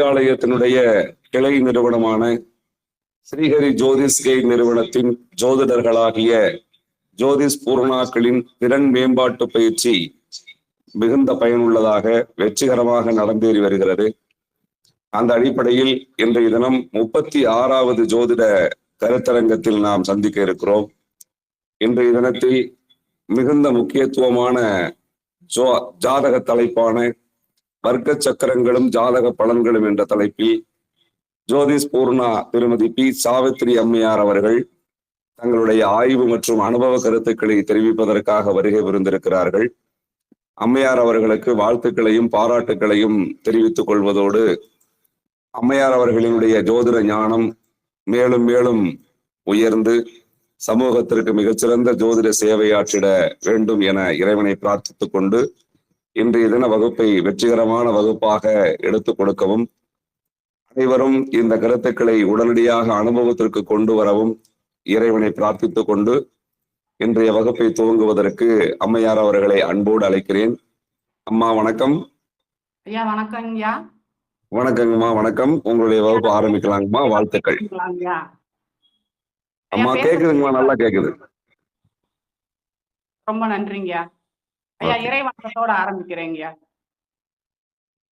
ஆலயத்தினுடைய கிளை நிறுவனமான ஸ்ரீஹரி ஜோதிஷ் கை நிறுவனத்தின் ஜோதிடர்களாகிய ஜோதிஷ் பூர்ணாக்களின் திறன் மேம்பாட்டு பயிற்சி மிகுந்த பயனுள்ளதாக வெற்றிகரமாக நடந்தேறி வருகிறது. அந்த அடிப்படையில் இன்றைய தினம் 36வது ஜோதிட கருத்தரங்கத்தில் நாம் சந்திக்க இருக்கிறோம். இன்றைய தினத்தில் மிகுந்த முக்கியத்துவமான ஜாதக தலைப்பான வர்க்க சக்கரங்களும் ஜாதக பலன்களும் என்ற தலைப்பில் ஜோதிஷ் பூர்ணா திருமதி பி சாவித்ரி அம்மையார் அவர்கள் தங்களுடைய ஆய்வு மற்றும் அனுபவ கருத்துக்களை தெரிவிப்பதற்காக வருகை புரிந்திருக்கிறார்கள். அம்மையார் அவர்களுக்கு வாழ்த்துக்களையும் பாராட்டுக்களையும் தெரிவித்துக் கொள்வதோடு அம்மையார் அவர்களினுடைய ஜோதிட ஞானம் மேலும் மேலும் உயர்ந்து சமூகத்திற்கு மிகச்சிறந்த ஜோதிட சேவையாற்றிட வேண்டும் என இறைவனை பிரார்த்தித்துக் கொண்டு இன்றைய தின வகுப்பை வெற்றிகரமான வகுப்பாக எடுத்துக் கொடுக்கவும் அனைவரும் இந்த கருத்துக்களை உடனடியாக அனுபவத்திற்கு கொண்டு வரவும் இறைவனை பிரார்த்தித்துக் கொண்டு இன்றைய வகுப்பை துவங்குவதற்கு அம்மையார் அவர்களை அன்போடு அழைக்கிறேன். அம்மா வணக்கம். ஐயா வணக்கம். ஐயா வணக்கங்கம்மா. வணக்கம். உங்களுடைய வகுப்பு ஆரம்பிக்கலாங்கம்மா. வாழ்த்துக்கள். அம்மா கேக்குதுங்கம்மா? நல்லா கேக்குது. ரொம்ப நன்றிங்க ஐயா. இறை வணக்கத்தோட ஆரம்பிக்கிறேங்க.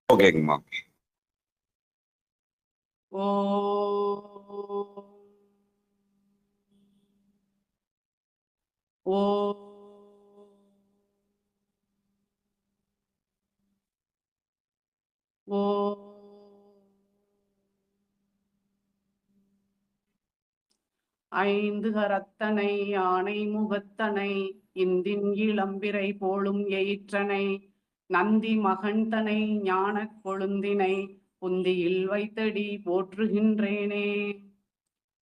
ஓகேங்கம்மா. ஓ ஓ ஓ ஐந்து கரத்தனை ஆணை முகத்தனை இந்தின் இளம்பிரை போலும் எயிற்றனை நந்தி மகன்தனை ஞான கொழுந்தினை புந்தியில் வைத்தடி போற்றுகின்றேனே.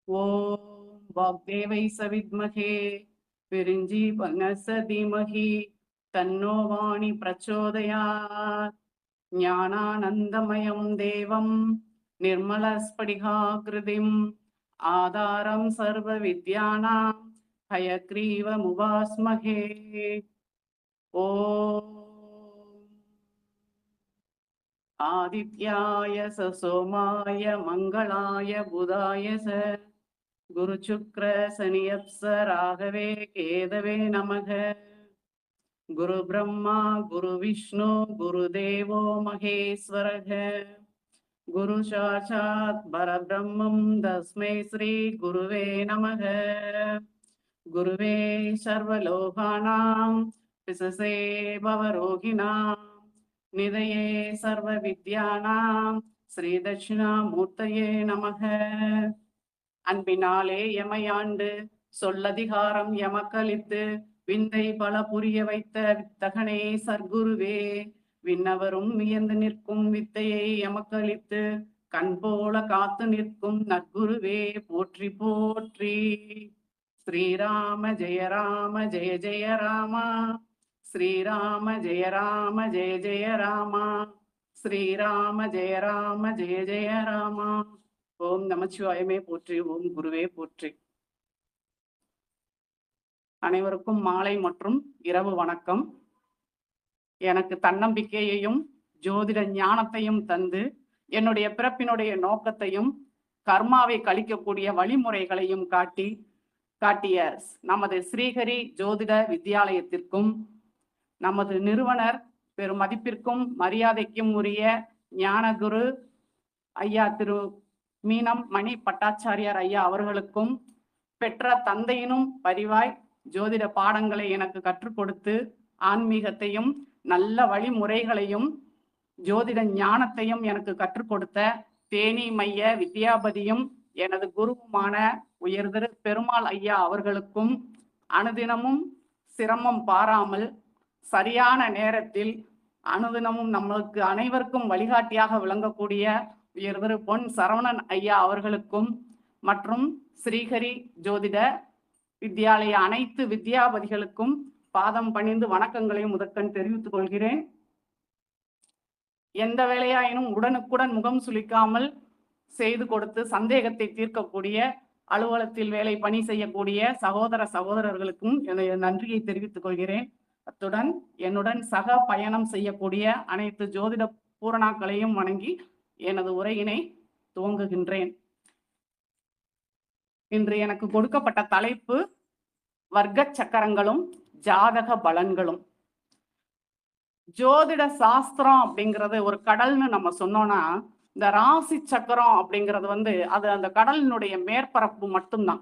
ஓம் வாக்தேவை சவித்மகே விரிஞ்சி பனசதிமகி தன்னோவாணி பிரச்சோதயாத். ஞானானந்தமயம் தேவம் நிர்மலஸ்படிகாகிருதிம் ஆதாரம் சர்வ வித்யானாம் ஹயக்ரீவமுபாஸ்மஹே. ஓம் ஆதித்யாய சோமாய மங்களாய புதாய ச குரு சுக்ர சனியப்ச ராகவே கேதவே நமக. குரு பிரம்மா குரு விஷ்ணு குரு தேவோ மகேஸ்வரக. குரு சாட்சாத் பரபிரம்மம் தஸ்மை ஸ்ரீ குருவே நமக. குருவே சர்வலோகானாம் விசசே பவரோகிணாம் நிதயே சர்வ வித்யானாம் ஸ்ரீ தட்சிணாமூர்த்தயே நமக. அன்பினாலே எமையாண்டு சொல்லதிகாரம் எமக்களித்து விந்தை பல புரிய வைத்த வித்தகனே சர்க்குருவே. விண்ணவரும் வியந்து நிற்கும் வித்தையை எமக்களித்து கண் போல காத்து நிற்கும் நற்குருவே போற்றி போற்றி. ஸ்ரீராம ஜெய ராம ஜெய ஜெய ராமா. ஸ்ரீராம ஜெய ராம ஜெய ஜெய ராமா. ஸ்ரீராம ஜெய ராம ஜெய ஜெய ராமா. ஓம் நமச்சிவாயமே போற்றி. ஓம் குருவே போற்றி. அனைவருக்கும் மாலை மற்றும் இரவு வணக்கம். எனக்கு தன்னம்பிக்கையையும் ஜோதிட ஞானத்தையும் தந்து என்னுடைய பிறப்பினுடைய நோக்கத்தையும் கர்மாவை கழிக்கக்கூடிய வழிமுறைகளையும் காட்டிய நமது ஸ்ரீஹரி ஜோதிட வித்யாலயத்திற்கும் நமது நிறுவனர் பெரும் மதிப்பிற்கும் மரியாதைக்கும் உரிய ஞானகுரு ஐயா திரு மீனம் மணி பட்டாச்சாரியார் ஐயா அவர்களுக்கும் பெற்ற தந்தையினும் பரிவாய் ஜோதிட பாடங்களை எனக்கு கற்றுக் கொடுத்து ஆன்மீகத்தையும் நல்ல வழிமுறைகளையும் ஜோதிட ஞானத்தையும் எனக்கு கற்றுக் கொடுத்த தேனி மைய வித்யாபதியும் எனது குருவுமான உயர்திரு பெருமாள் ஐயா அவர்களுக்கும் அனுதினமும் சிரமம் பாராமல் சரியான நேரத்தில் அனுதினமும் நம்மளுக்கு அனைவருக்கும் வழிகாட்டியாக விளங்கக்கூடிய உயர்திரு பொன் சரவணன் ஐயா அவர்களுக்கும் மற்றும் ஸ்ரீஹரி ஜோதிட வித்யாலய அனைத்து வித்யாபதிகளுக்கும் பாதம் பணிந்து வணக்கங்களையும் முதற்கண் தெரிவித்துக் கொள்கிறேன். எந்த வேலையாயினும் உடனுக்குடன் முகம் சுளிக்காமல் செய்து கொடுத்து சந்தேகத்தை தீர்க்கக்கூடிய அலுவலகத்தில் வேலை பணி செய்யக்கூடிய சகோதரர்களுக்கும் எனது நன்றியை தெரிவித்துக் கொள்கிறேன். அத்துடன் என்னுடன் சக பயணம் செய்யக்கூடிய அனைத்து ஜோதிட பூரணாக்களையும் வணங்கி எனது உரையினை துவங்குகின்றேன். இன்று எனக்கு கொடுக்கப்பட்ட தலைப்பு வர்க்க சக்கரங்களும் ஜாதக பலன்களும். ஜோதிட சாஸ்திரம் அப்படிங்கிறது ஒரு கடல்னு நம்ம சொன்னோம்னா, இந்த ராசி சக்கரம் அப்படிங்கிறது அது அந்த கடலினுடைய மேற்பரப்பு மட்டும்தான்.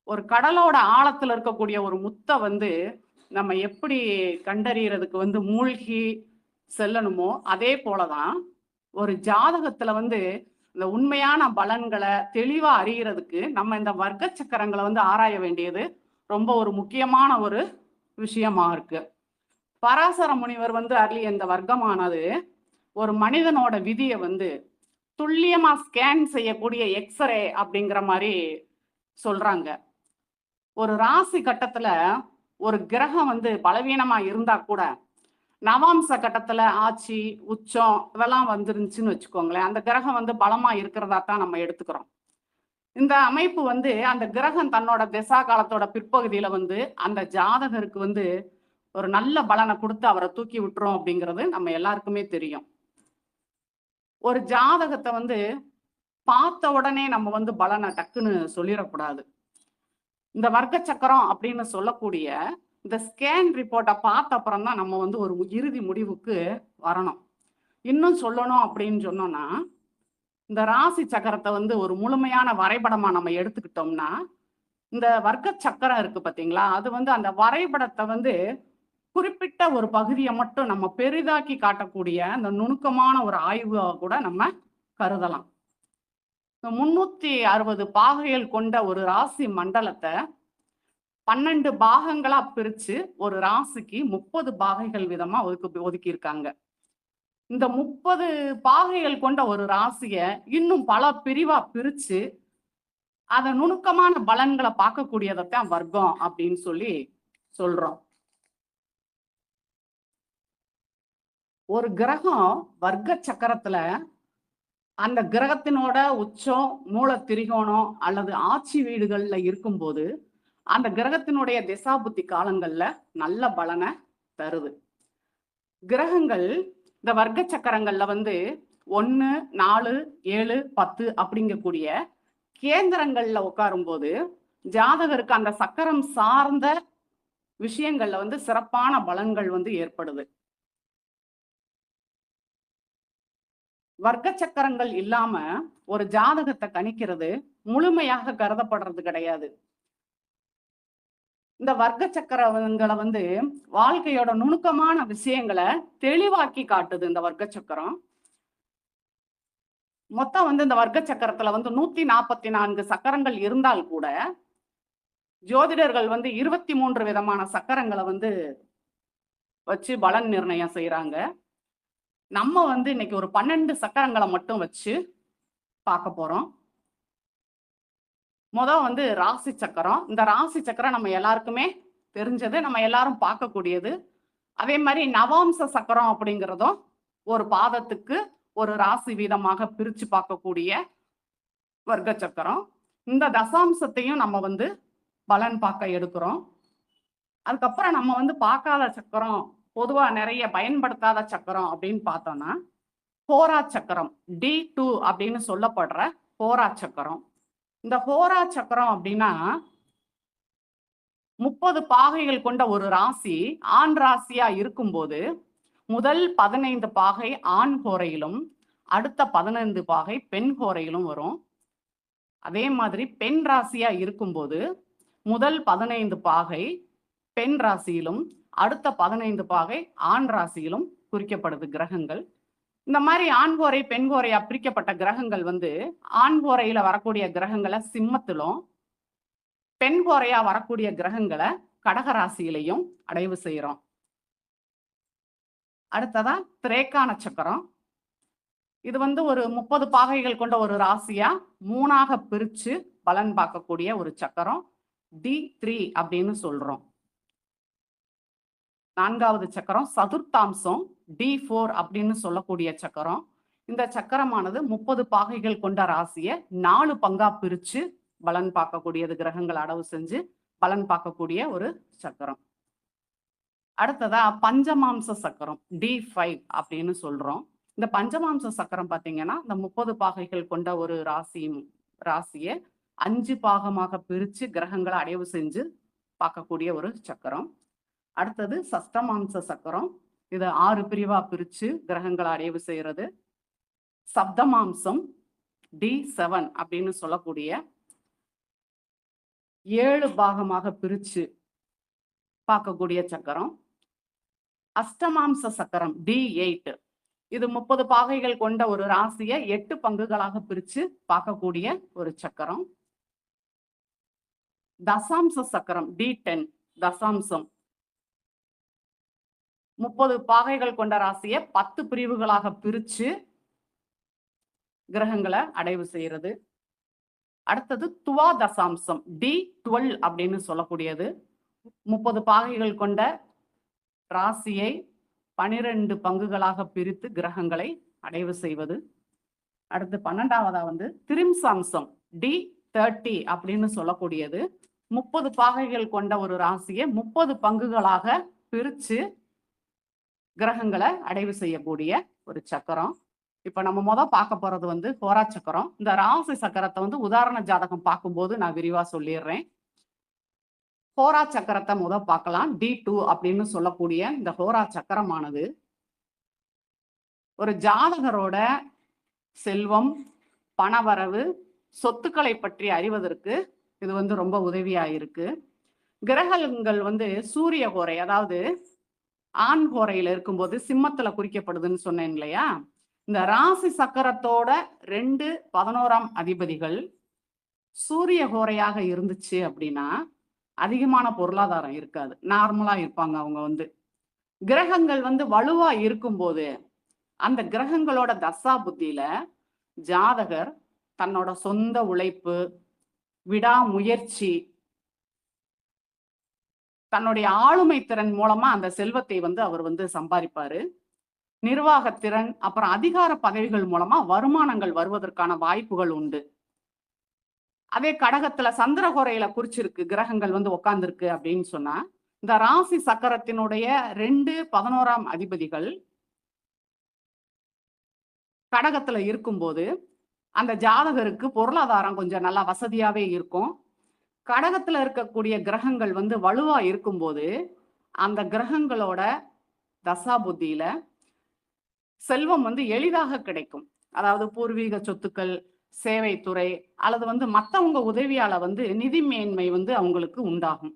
ஒரு கடலோட ஆழத்துல இருக்கக்கூடிய ஒரு முத்தை நம்ம எப்படி கண்டறியறதுக்கு மூழ்கி செல்லணுமோ அதே போலதான் ஒரு ஜாதகத்துல இந்த உண்மையான பலன்களை தெளிவா அறியறதுக்கு நம்ம இந்த வர்க்க சக்கரங்களை ஆராய வேண்டியது ரொம்ப ஒரு முக்கியமான ஒரு விஷயமா இருக்கு. பராசர முனிவர் அருளிய இந்த வர்க்கமானது ஒரு மனிதனோட விதியை துல்லியமா ஸ்கேன் செய்யக்கூடிய எக்ஸ்ரே அப்படிங்கிற மாதிரி சொல்றாங்க. ஒரு ராசி கட்டத்துல ஒரு கிரகம் பலவீனமா இருந்தா கூட நவாம்ச கட்டத்துல ஆட்சி உச்சம் இதெல்லாம் வந்துருந்துச்சுன்னு வச்சுக்கோங்களேன், அந்த கிரகம் பலமா இருக்கிறதா தான் நம்ம எடுத்துக்கிறோம். இந்த அமைப்பு அந்த கிரகம் தன்னோட திசா காலத்தோட பிற்பகுதியில அந்த ஜாதகருக்கு ஒரு நல்ல பலனை கொடுத்து அவரை தூக்கி விட்டுரும் அப்படிங்கிறது நம்ம எல்லாருக்குமே தெரியும். ஒரு ஜாதகத்தை பார்த்த உடனே நம்ம பலனை டக்குன்னு சொல்லிடக்கூடாது. இந்த வர்க்க சக்கரம் அப்படின்னு சொல்லக்கூடிய இந்த ஸ்கேன் ரிப்போர்ட்டை பார்த்த அப்புறம் தான் நம்ம ஒரு இறுதி முடிவுக்கு வரணும். இன்னும் சொல்லணும் அப்படின்னு சொன்னோம்னா, இந்த ராசி சக்கரத்தை ஒரு முழுமையான வரைபடமா நம்ம எடுத்துக்கிட்டோம்னா, இந்த வர்க்க சக்கரம் இருக்கு பார்த்தீங்களா, அது அந்த வரைபடத்தை குறிப்பிட்ட ஒரு பகுதியை மட்டும் நம்ம பெரிதாக்கி காட்டக்கூடிய அந்த நுணுக்கமான ஒரு ஆய்வு கூட நம்ம கருதலாம். 360 பாகைகள் கொண்ட ஒரு ராசி மண்டலத்தை 12 பாகங்களா பிரிச்சு ஒரு ராசிக்கு 30 பாகைகள் விதமா ஒதுக்கி இருக்காங்க. இந்த 30 பாகைகள் கொண்ட ஒரு ராசிய இன்னும் பல பிரிவா பிரிச்சு அத நுணுக்கமான பலன்களை பார்க்கக்கூடியதான் வர்க்கம் அப்படின்னு சொல்றோம். ஒரு கிரகம் வர்க்க சக்கரத்துல அந்த கிரகத்தினோட உச்சம் மூல திரிகோணம் அல்லது ஆட்சி வீடுகள்ல இருக்கும்போது அந்த கிரகத்தினுடைய திசா புத்தி காலங்கள்ல நல்ல பலனை தருது. கிரகங்கள் இந்த வர்க்க சக்கரங்கள்ல 1, 4, 7, 10 அப்படிங்கக்கூடிய கேந்திரங்கள்ல உட்காரும் போது ஜாதகருக்கு அந்த சக்கரம் சார்ந்த விஷயங்கள்ல சிறப்பான பலன்கள் ஏற்படுது. வர்க்க சக்கரங்கள் இல்லாம ஒரு ஜாதகத்தை கணிக்கிறது முழுமையாக கருதப்படுறது கிடையாது. இந்த வர்க்க சக்கரங்களை வாழ்க்கையோட நுணுக்கமான விஷயங்களை தெளிவாக்கி காட்டுது. இந்த வர்க்க சக்கரம் மொத்தம் இந்த வர்க்க சக்கரத்துல 144 சக்கரங்கள் இருந்தால் கூட ஜோதிடர்கள் 23 விதமான சக்கரங்களை வச்சு பலன் நிர்ணயம் செய்யறாங்க. நம்ம இன்னைக்கு ஒரு 12 சக்கரங்களை மட்டும் வச்சு பார்க்க போறோம். ராசி சக்கரம். இந்த ராசி சக்கரம் நம்ம எல்லாருக்குமே தெரிஞ்சது, நம்ம எல்லாரும் பார்க்கக்கூடியது. அதே மாதிரி நவாம்ச சக்கரம் அப்படிங்கிறதும் ஒரு பாதத்துக்கு ஒரு ராசி வீதமாக பிரிச்சு பார்க்கக்கூடிய வர்க்க சக்கரம். இந்த தசாம்சத்தையும் நம்ம பலன் பார்க்க எடுக்கிறோம். அதுக்கப்புறம் நம்ம பார்க்காத சக்கரம், பொதுவா நிறைய பயன்படுத்தாத சக்கரம் அப்படின்னு பார்த்தோம்னா ஹோரா சக்கரம், D2 அப்படின்னு சொல்லப்படுற ஹோரா சக்கரம். இந்த ஹோரா சக்கரம் அப்படின்னா 30 பாகைகள் கொண்ட ஒரு ராசி ஆண் ராசியா இருக்கும்போது முதல் 15 பாகை ஆண் ஹோரையிலும் அடுத்த 15 பாகை பெண் ஹோரையிலும் வரும். அதே மாதிரி பெண் ராசியா இருக்கும்போது முதல் 15 பாகை பெண் ராசியிலும் அடுத்த 15 பாகை ஆண் ராசியிலும் குறிக்கப்படுது கிரகங்கள். இந்த மாதிரி ஆண்கோரை பெண்கோரையா பிரிக்கப்பட்ட கிரகங்கள் ஆண்கோரையில வரக்கூடிய கிரகங்களை சிம்மத்திலும் பெண்கோரையா வரக்கூடிய கிரகங்களை கடகராசியிலையும் அடைவு செய்யறோம். அடுத்ததா திரேக்கான சக்கரம். இது ஒரு 30 பாகைகள் கொண்ட ஒரு ராசியா 3ஆக பிரிச்சு பலன் பார்க்கக்கூடிய ஒரு சக்கரம், D3 அப்படின்னு சொல்றோம். 4வது சக்கரம் சதுர்த்தாம்சம், D4 அப்படின்னு சொல்லக்கூடிய சக்கரம். இந்த சக்கரமானது 30 பாகைகள் கொண்ட ராசியை 4 பங்கா பிரிச்சு பலன் பார்க்கக்கூடியது, கிரகங்கள் அடவு செஞ்சு பலன் பார்க்கக்கூடிய ஒரு சக்கரம். அடுத்ததா பஞ்சமாம்ச சக்கரம், D5 அப்படின்னு சொல்றோம். இந்த பஞ்சமாம்ச சக்கரம் பாத்தீங்கன்னா இந்த 30 பாகைகள் கொண்ட ஒரு ராசியை 5 பாகமாக பிரிச்சு கிரகங்களை அடைவு செஞ்சு பார்க்கக்கூடிய ஒரு சக்கரம். அடுத்தது சஷ்டமாம்ச சக்கரம், இது 6 பிரிவா பிரிச்சு கிரகங்களை அடைவு செய்யறது. சப்தமாம்சம் D7 அப்படின்னு சொல்லக்கூடிய 7 பாகமாக பிரிச்சு பார்க்கக்கூடிய சக்கரம். அஷ்டமாம்ச சக்கரம் D8, இது 30 பாகைகள் கொண்ட ஒரு ராசியை 8 பங்குகளாக பிரிச்சு பார்க்கக்கூடிய ஒரு சக்கரம். தசாம்ச சக்கரம் D10, தசாம்சம் 30 பாகைகள் கொண்ட ராசியை 10 பிரிவுகளாக பிரிச்சு கிரகங்களை அடைவு செய்யறது. அடுத்தது துவா தசாம்சம் D12 அப்படின்னு சொல்லக்கூடியது 30 பாகைகள் கொண்ட ராசியை 12 பங்குகளாக பிரித்து கிரகங்களை அடைவு செய்வது. அடுத்து 12வதா திரிம்சாம்சம் D30 அப்படின்னு சொல்லக்கூடியது 30 பாகைகள் கொண்ட ஒரு ராசியை 30 பங்குகளாக பிரிச்சு கிரகங்களை அடைவு செய்யக்கூடிய ஒரு சக்கரம். இப்ப நம்ம பார்க்க போறது ஹோரா சக்கரம். இந்த ராசி சக்கரத்தை உதாரண ஜாதகம் பார்க்கும்போது நான் விரிவா சொல்லிடுறேன். ஹோரா சக்கரத்தை பார்க்கலாம். D2 அப்படின்னு சொல்லக்கூடிய இந்த ஹோரா சக்கரமானது ஒரு ஜாதகரோட செல்வம், பணவரவு, சொத்துக்களை பற்றி அறிவதற்கு இது ரொம்ப உதவியா இருக்கு. கிரகங்கள் சூரிய ஹோரை, அதாவது ஆண் ஹோரையில இருக்கும்போது சிம்மத்துல குறிக்கப்படுதுன்னு சொன்னேன் இல்லையா. இந்த ராசி சக்கரத்தோட 2, 11ஆம் அதிபதிகள் சூரிய ஹோரையாக இருந்துச்சு அப்படின்னா அதிகமான பொருளாதாரம் இருக்காது, நார்மலா இருப்பாங்க அவங்க. கிரகங்கள் வலுவா இருக்கும்போது அந்த கிரகங்களோட தசா புத்தியில ஜாதகர் தன்னோட சொந்த உழைப்பு, விடாமுயற்சி, தன்னுடைய ஆளுமை திறன் மூலமா அந்த செல்வத்தை அவர் சம்பாதிப்பாரு. நிர்வாகத்திறன், அப்புறம் அதிகார பதவிகள் மூலமா வருமானங்கள் வருவதற்கான வாய்ப்புகள் உண்டு. அதே கடகத்துல சந்திரகோரையில குறிச்சிருக்கு கிரகங்கள் உட்கார்ந்துருக்கு அப்படின்னு சொன்னா இந்த ராசி சக்கரத்தினுடைய 2, 11ஆம் அதிபதிகள் கடகத்துல இருக்கும்போது அந்த ஜாதகருக்கு பொருளாதாரம் கொஞ்சம் நல்லா வசதியாவே இருக்கும். கடகத்துல இருக்கக்கூடிய கிரகங்கள் வலுவா இருக்கும்போது அந்த கிரகங்களோட தசா புத்தியில செல்வம் எளிதாக கிடைக்கும். அதாவது பூர்வீக சொத்துக்கள், சேவைத்துறை அல்லது மத்தவங்க உதவியால நிதி மேன்மை அவங்களுக்கு உண்டாகும்.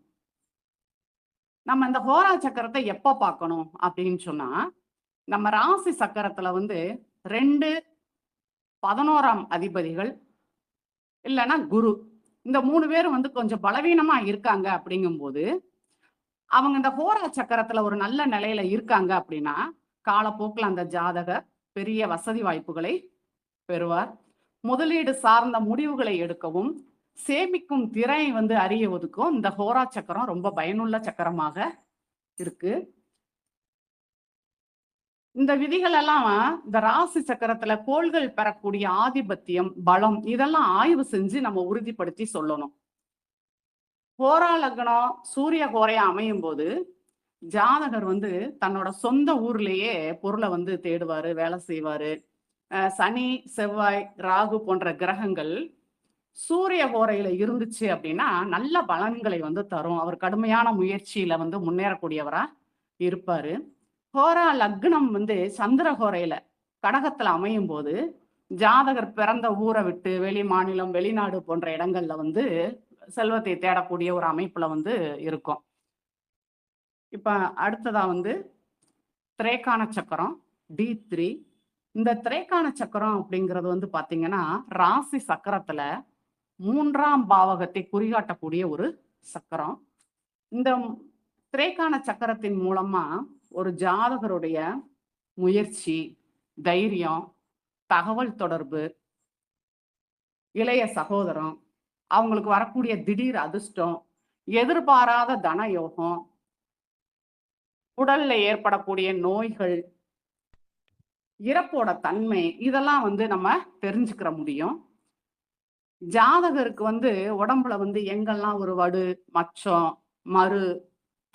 நம்ம இந்த ஹோரா சக்கரத்தை எப்ப பார்க்கணும் அப்படின்னு சொன்னா நம்ம ராசி சக்கரத்துல 2, 11ஆம் அதிபதிகள் இல்லைன்னா குரு, இந்த 3 பேரும் கொஞ்சம் பலவீனமா இருக்காங்க. அப்படிங்கும்போது அவங்க இந்த ஹோரா சக்கரத்துல ஒரு நல்ல நிலையில இருக்காங்க அப்படின்னா காலப்போக்கில் அந்த ஜாதகர் பெரிய வசதி வாய்ப்புகளை பெறுவார். முதலீடு சார்ந்த முடிவுகளை எடுக்கவும் சேமிக்கும் திறனை அறியவதுக்கும் இந்த ஹோரா சக்கரம் ரொம்ப பயனுள்ள சக்கரமாக இருக்கு. இந்த விதிகள் எல்லாம் இந்த ராசி சக்கரத்துல கோள்கள் பெறக்கூடிய ஆதிபத்தியம், பலம் இதெல்லாம் ஆய்வு செஞ்சு நம்ம உறுதிப்படுத்தி சொல்லணும். ஹோரா லக்னம் சூரிய ஹோரையா அமையும் போது ஜாதகர் தன்னோட சொந்த ஊர்லயே பொருளை தேடுவாரு, வேலை செய்வாரு. சனி, செவ்வாய், ராகு போன்ற கிரகங்கள் சூரிய ஹோரையில இருந்துச்சு அப்படின்னா நல்ல பலன்களை தரும். அவர் கடுமையான முயற்சியில முன்னேறக்கூடியவரா இருப்பாரு. ஹோரா லக்னம் சந்திர ஹோரையில கடகத்துல அமையும் போது ஜாதகர் பிறந்த ஊரை விட்டு வெளி மாநிலம், வெளிநாடு போன்ற இடங்கள்ல செல்வத்தை தேடக்கூடிய ஒரு அமைப்புல இருக்கும். இப்ப அடுத்ததா திரேக்கான சக்கரம் D3. இந்த திரேக்கான சக்கரம் அப்படிங்கிறது பாத்தீங்கன்னா ராசி சக்கரத்துல 3ஆம் பாவகத்தை குறிகாட்டக்கூடிய ஒரு சக்கரம். இந்த திரேக்கான சக்கரத்தின் மூலமா ஒரு ஜாதகருடைய முயற்சி, தைரியம், தகவல் தொடர்பு, இளைய சகோதரம், அவங்களுக்கு வரக்கூடிய திடீர் அதிர்ஷ்டம், எதிர்பாராத தன யோகம், உடல்ல ஏற்படக்கூடிய நோய்கள், இறப்போட தன்மை இதெல்லாம் நம்ம தெரிஞ்சுக்கிற முடியும். ஜாதகருக்கு உடம்புல எங்கெல்லாம் ஒரு வடு, மச்சம், மறு,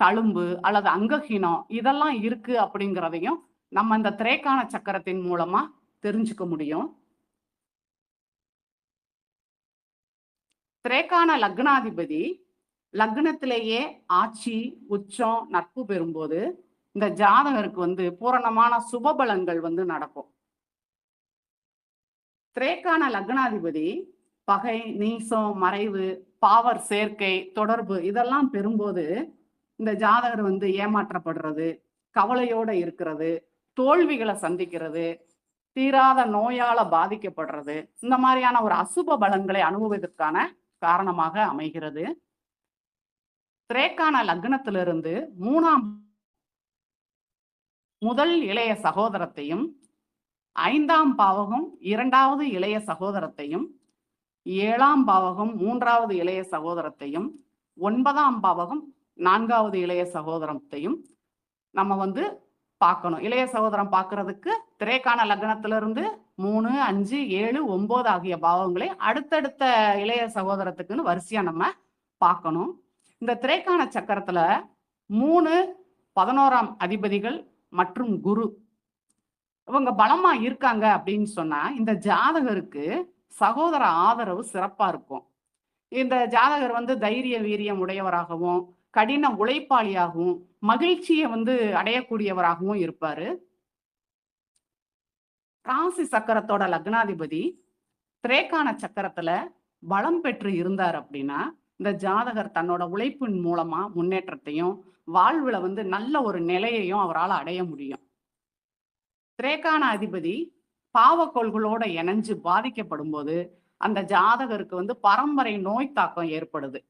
தழும்பு அல்லது அங்கஹீனம் இதெல்லாம் இருக்கு அப்படிங்கிறதையும் நம்ம இந்த திரேக்கான சக்கரத்தின் மூலமா தெரிஞ்சுக்க முடியும். திரேக்கான லக்னாதிபதி லக்னத்திலேயே ஆட்சி, உச்சம், நட்பு பெறும்போது இந்த ஜாதகருக்கு வந்து பூரணமான சுபபலங்கள் வந்து நடக்கும். திரேக்கான லக்னாதிபதி பகை, நீசம், மறைவு, பாவர் சேர்க்கை, தொடர்பு இதெல்லாம் பெறும்போது இந்த ஜாதகர் வந்து ஏமாற்றப்படுறது, கவலையோட இருக்கிறது, தோல்விகளை சந்திக்கிறது, தீராத நோயால பாதிக்கப்படுறது, இந்த மாதிரியான ஒரு அசுப பலன்களை அனுபவதற்கான காரணமாக அமைகிறது. திரேக்கான லக்னத்திலிருந்து 3ஆம் முதல் இளைய சகோதரத்தையும், 5ஆம் பாவகம் 2வது இளைய சகோதரத்தையும், 7ஆம் பாவகம் 3வது இளைய சகோதரத்தையும், 9ஆம் பாவகம் 4வது இளைய சகோதரத்தையும் நம்ம வந்து பார்க்கணும். இளைய சகோதரம் பார்க்கறதுக்கு திரேக்கான லக்னத்திலிருந்து 3, 5, 7, 9 ஆகிய பாவங்களை அடுத்தடுத்த இளைய சகோதரத்துக்குன்னு வரிசையா நம்ம பார்க்கணும். இந்த திரேக்கான சக்கரத்துல 3, 11ஆம் அதிபதிகள் மற்றும் குரு இவங்க பலமா இருக்காங்க அப்படின்னு சொன்னா இந்த ஜாதகருக்கு சகோதர ஆதரவு சிறப்பா இருக்கும். இந்த ஜாதகர் வந்து தைரிய வீரியம் உடையவராகவும், கடின உழைப்பாளியாகவும், மகிழ்ச்சியை வந்து அடையக்கூடியவராகவும் இருப்பாரு. ராசி சக்கரத்தோட லக்னாதிபதி திரேக்கான சக்கரத்துல பலம் பெற்று இருந்தார் அப்படின்னா இந்த ஜாதகர் தன்னோட உழைப்பின் மூலமா முன்னேற்றத்தையும், வாழ்வுல வந்து நல்ல ஒரு நிலையையும் அவரால் அடைய முடியும். திரேக்கான அதிபதி பாவக்கோள்களோட இணைஞ்சு பாதிக்கப்படும் போது அந்த ஜாதகருக்கு வந்து பரம்பரை நோய் தாக்கம் ஏற்படுது.